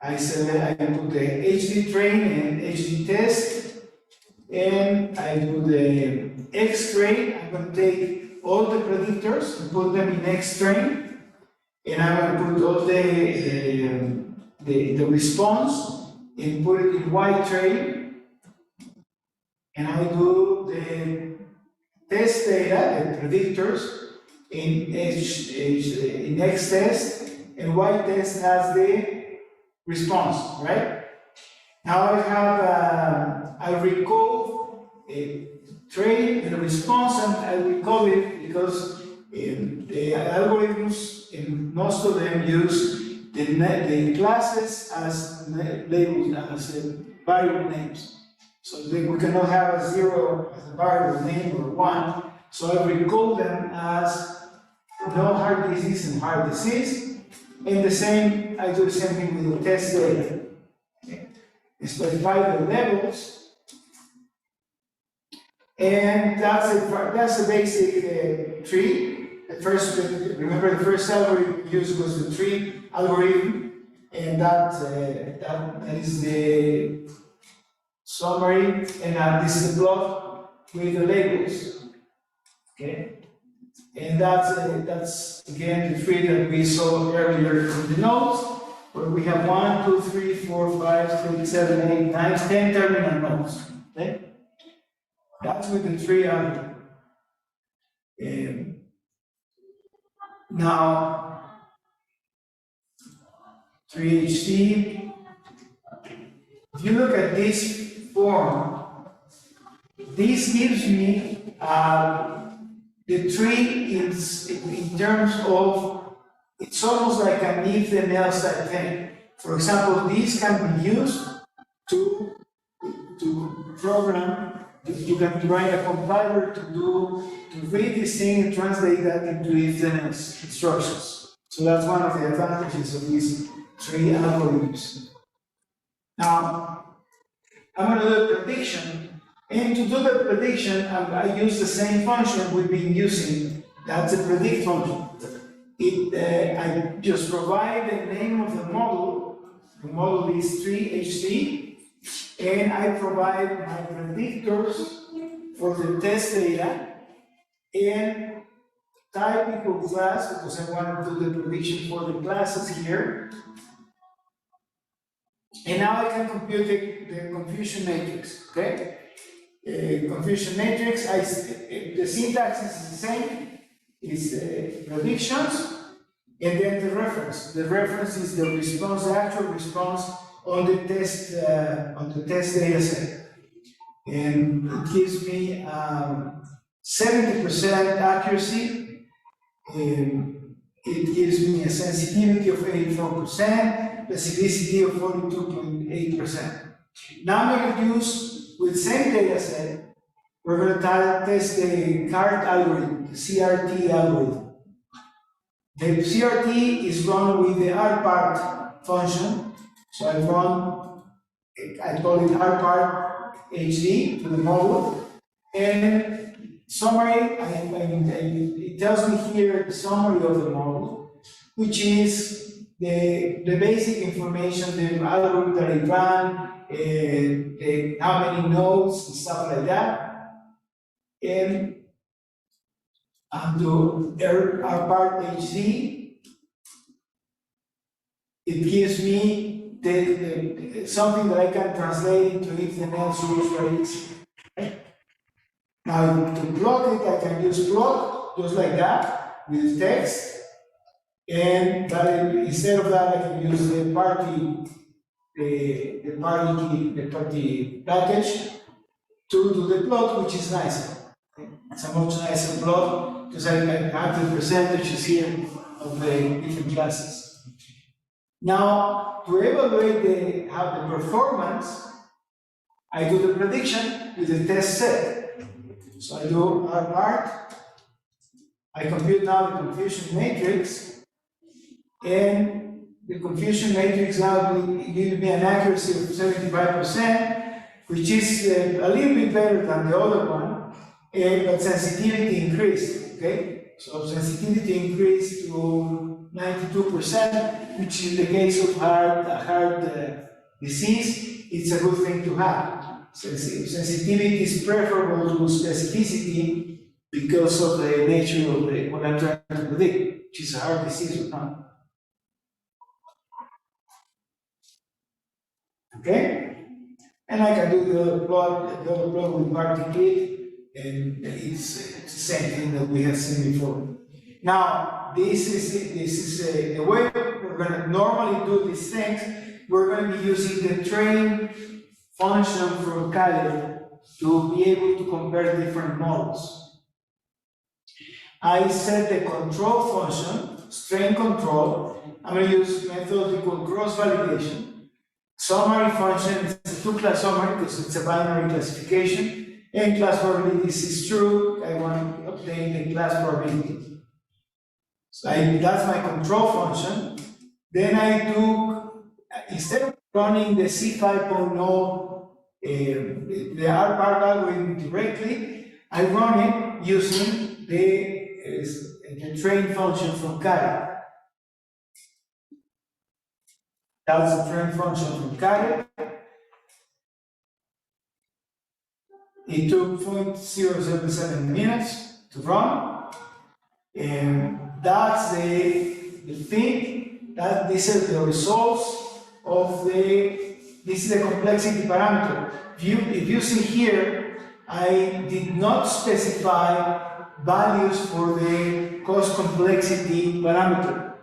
I said I put the HD train and HD test, and I do the X train. I'm going to take all the predictors and put them in X train, and I'm going to put all the response and put it in Y train. And I do the test data, the predictors, in X test, and Y test has the response, right? Now I have, I recall a train and a response, and I recall it because the algorithms, in most of them use the classes as labels, as variable names. So we cannot have a 0 as a variable name or 1. So I recall them as no heart disease and heart disease. And the same, I do the same thing with the test data. Okay. Specify the levels, and that's the basic tree. The first, remember, the first algorithm we used was the tree algorithm, and that is the summary, and this is the plot with the labels. Okay. And that's again the tree that we saw earlier in the notes, where we have 1, 2, 3, 4, 5, 6, 7, 8, 9, 10 terminal nodes. Okay? That's with the tree algorithm. Now, 3HT, if you look at this form, this gives me the tree is in terms of, it's almost like an if then else type thing. For example, these can be used to program. You can write a compiler to read this thing and translate that into if then else instructions. So that's one of the advantages of these tree algorithms. Now, I'm going to do a prediction. And to do the prediction, I use the same function we've been using. That's a predict function. I just provide the name of the model. The model is 3HT, and I provide my predictors for the test data, and type equals class, because I want to do the prediction for the classes here. And now I can compute the confusion matrix, okay? Confusion matrix, the syntax is the same, it's predictions, and then the reference. The reference is the response, the actual response on the test data set. And it gives me 70% accuracy, and it gives me a sensitivity of 84%, specificity of 42.8%. Now I'm going to use, with the same data set, we're going to test the CART algorithm, the CRT algorithm. The CRT is run with the rpart function. So I call it rpart HD to the model. And summary, it tells me here the summary of the model, which is the basic information, the algorithm that it ran, how many nodes and stuff like that. And to rpart HD, it gives me something that I can translate into if then else rules very easy. Now to plot it, I can use plot just like that with text, but instead of that, I can use the party package to do the plot, which is nicer. It's a much nicer plot because I have the percentages here of the different classes. Now, to evaluate the performance, I do the prediction with the test set. So I do rpart, I compute now the confusion matrix, and the confusion matrix now gives me an accuracy of 75%, which is a little bit better than the other one. But sensitivity increased, okay? So sensitivity increased to 92%, which in the case of heart disease, it's a good thing to have. Sensitivity is preferable to specificity because of the nature of what I'm trying to predict, which is a heart disease or not. Okay? And I can do the other plot with party and it's the same thing that we have seen before. Now, this is the way we're going to normally do these things, we're going to be using the train function from Kaggle to be able to compare different models. I set the control function, strain control. I'm going to use method equal cross validation. Summary function is a two-class summary because it's a binary classification. And class probability, this is true. I want to obtain the class probability. So that's my control function. Then I do, instead of running the C5.0, the R-part algorithm directly, I run it using the train function from Kaggle. That's the train function from Kaggle. It took 0.077 minutes to run. And that's the thing, that these are the results of this is the complexity parameter. If you see here, I did not specify values for the cost complexity parameter.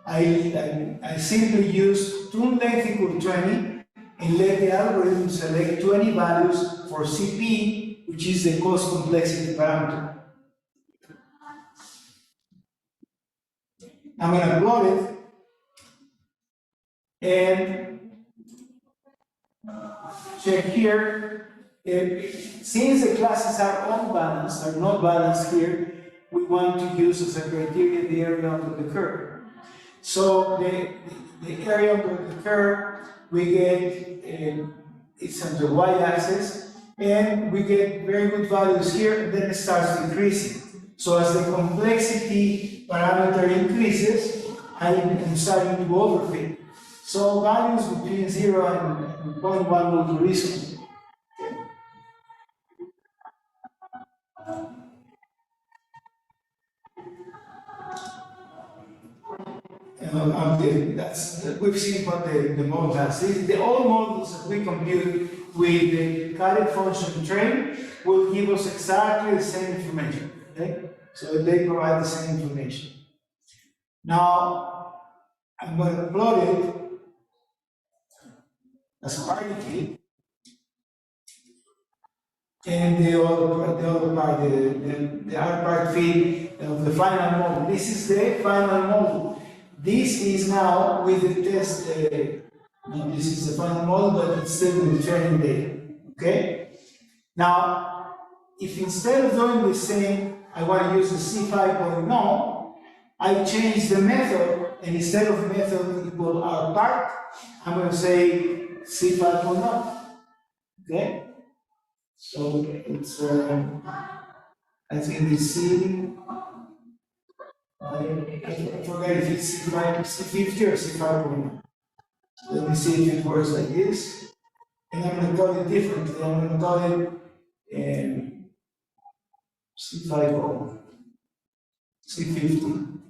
I simply used tune length equal 20 and let the algorithm select 20 values for CP, which is the cost complexity parameter. I'm going to plot it and check here. Since the classes are unbalanced, are not balanced here, we want to use as a criteria the area under the curve. So the area under the curve, we get, it's on the y-axis, and we get very good values here, and then it starts decreasing. So as the complexity parameter increases, I am starting to overfit. So values between 0 and 0.1 will be reasonable. We've seen what the model has. All models that we compute with the Kaggle function train will give us exactly the same information. Okay? So they provide the same information. Now, I'm going to plot it as a parity. And the other part, the R part feed of the final model. This is the final model. This is now with the test, this is the final model, but it's still with the training data, okay? Now, if instead of doing the same, I want to use the C5.0, I change the method, and instead of method equal R part, I'm going to say C5.0, okay? So it's, I think it's C, I forget if it's C50 or C5.1. Let me see if it works like this. And I'm going to call it differently. I'm going to call it C50, C50.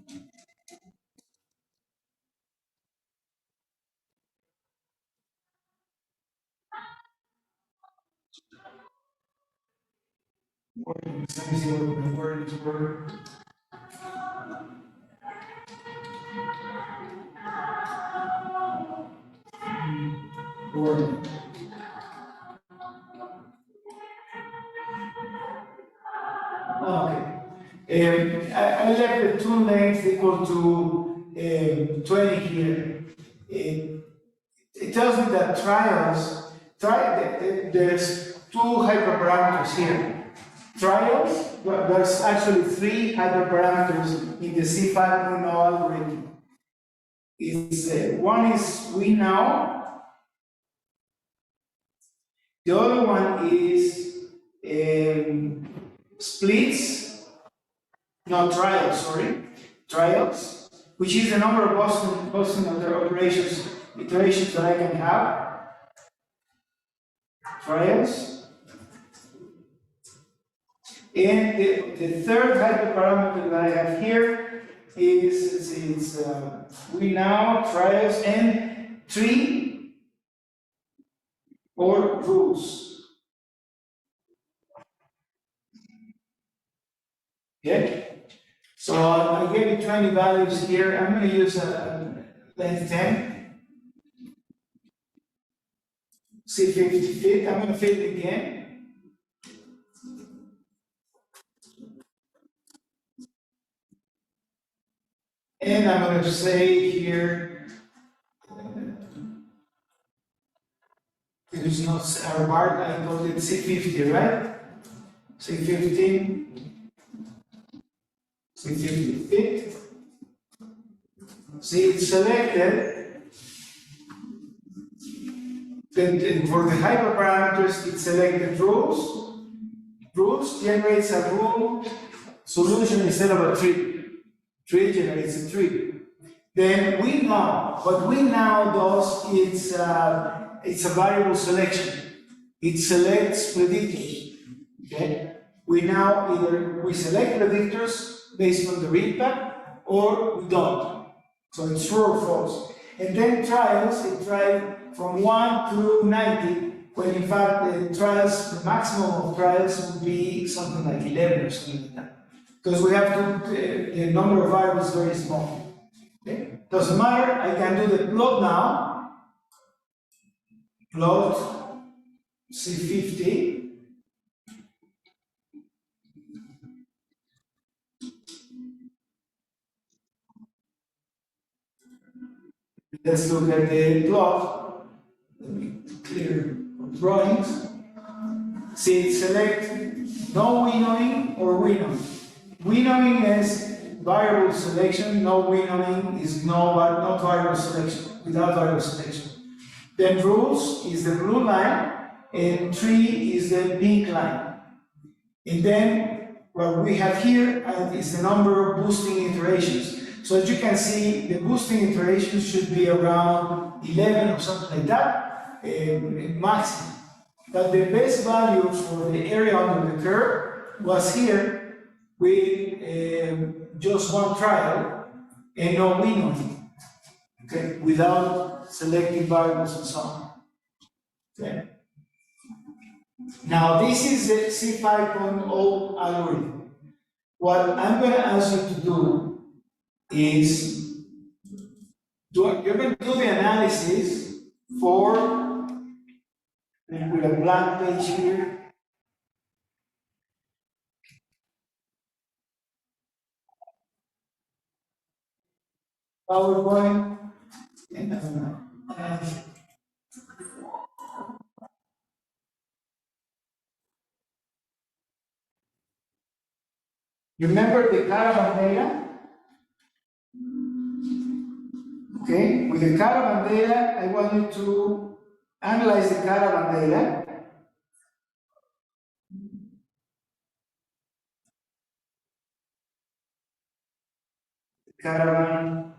Let me see what the words were. Word. Okay. I left the tune length equal to 20 here. It tells me that there's two hyperparameters here. Trials, there's actually 3 hyperparameters in the C5.0 algorithm. One is we now, the other one is splits, not trials, sorry, trials, which is the number of Boston iterations that I can have. Trials. And the third hyperparameter that I have here is we now, trials, and 3 or rules. Okay? So I gave you 20 values here. I'm going to use a length 10. C50 fit, I'm gonna fit it again. And I'm going to say here, it is not our bar, I called it C50, right? C50, C50 fit. See, it's selected. Then for the hyperparameters, it selected rules. Rules generates a rule solution instead of a tree. Tree generates a tree. Then we know, what we now does, it's a variable selection. It selects predictors, okay? We now either we select predictors based on their impact or we don't. So it's true or false. And then trials, it tried from 1 through 90, when in fact the trials, the maximum of trials would be something like 11 or something like that. Because we have to, the number of variables is very small. Okay? Doesn't matter, I can do the plot now. Plot C50. Let's look at the plot. Let me clear drawings. See, select no winnowing or winnowing. Winnowing is variable selection, no winnowing is not variable selection, without variable selection. Then rules is the blue line, and tree is the pink line. And then what we have here is the number of boosting iterations. So as you can see, the boosting iterations should be around 11 or something like that, maximum. But the best value for the area under the curve was here with just one trial and no winnowing, okay, without selecting variables and so on. Okay. Now this is the C5.0 algorithm. What I'm going to ask you to do is you're going to do the analysis for, with a blank page here. PowerPoint, and you remember the caravan data? Okay, with the caravan data, I want you to analyze the caravan data. Caravan.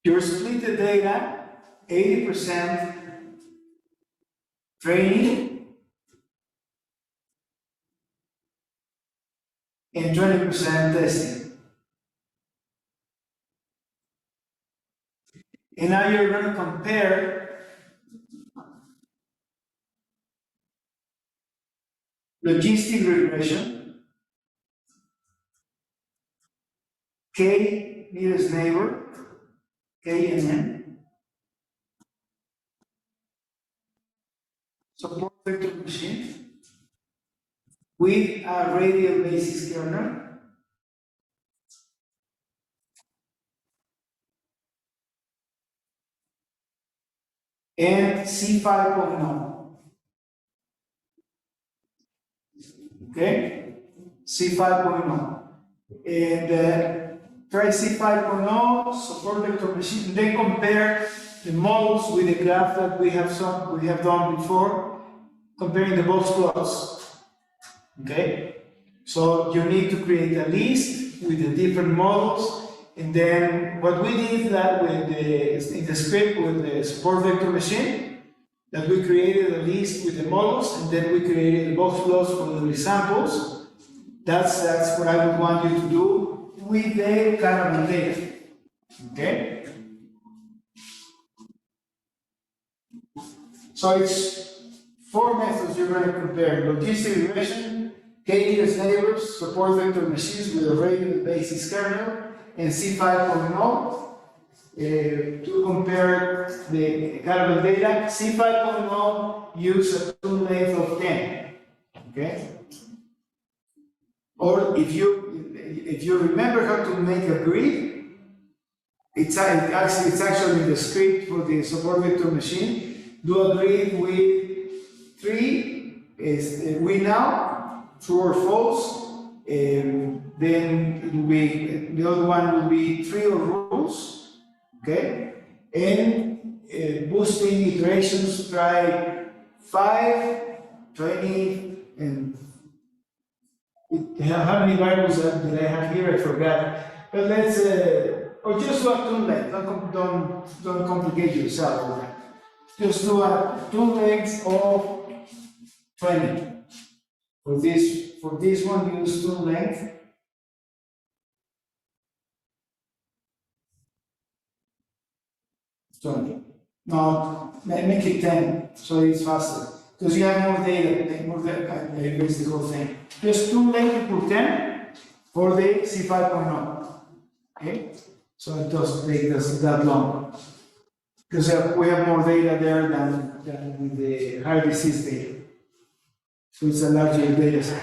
You split the data, 80% training and 20% testing. And now you're going to compare logistic regression, K nearest neighbor, K and N, support vector machine with a radial basis kernel, and C5.0. Okay? C5.0. And try C5.0, support vector machine, and then compare the models with the graph that we have done before, comparing the box plots. Okay? So you need to create a list with the different models, and then what we did that in the script with the support vector machine, that we created a list with the models, and then we created the box plots for the resamples. That's what I would want you to do with the caravan data. Okay? So it's 4 methods you're going to compare: logistic regression, K-nearest neighbors, support vector machines with a radial basis kernel, and C5.0. to compare the carbon data. C5.0 use a tool length of 10, okay? Or if you remember how to make a grid, it's actually in the script for the support vector machine. Do a grid with 3 is win now, true or false. Then it will be, the other one will be 3 or rules, okay? And boosting iterations, try 5, 20, and how many variables did I have here? I forgot. But let's, or just do a tool length. Don't complicate yourself with that. Just do a tool length of 20. For this one, use tool length 20. Now, make it 10, so it's faster. Because you have more data, erase the whole thing. Just tool length equal 10 for the C5.0. Okay? So it doesn't take us that long. Because we have more data there than with the high disease data. So it's a larger data set.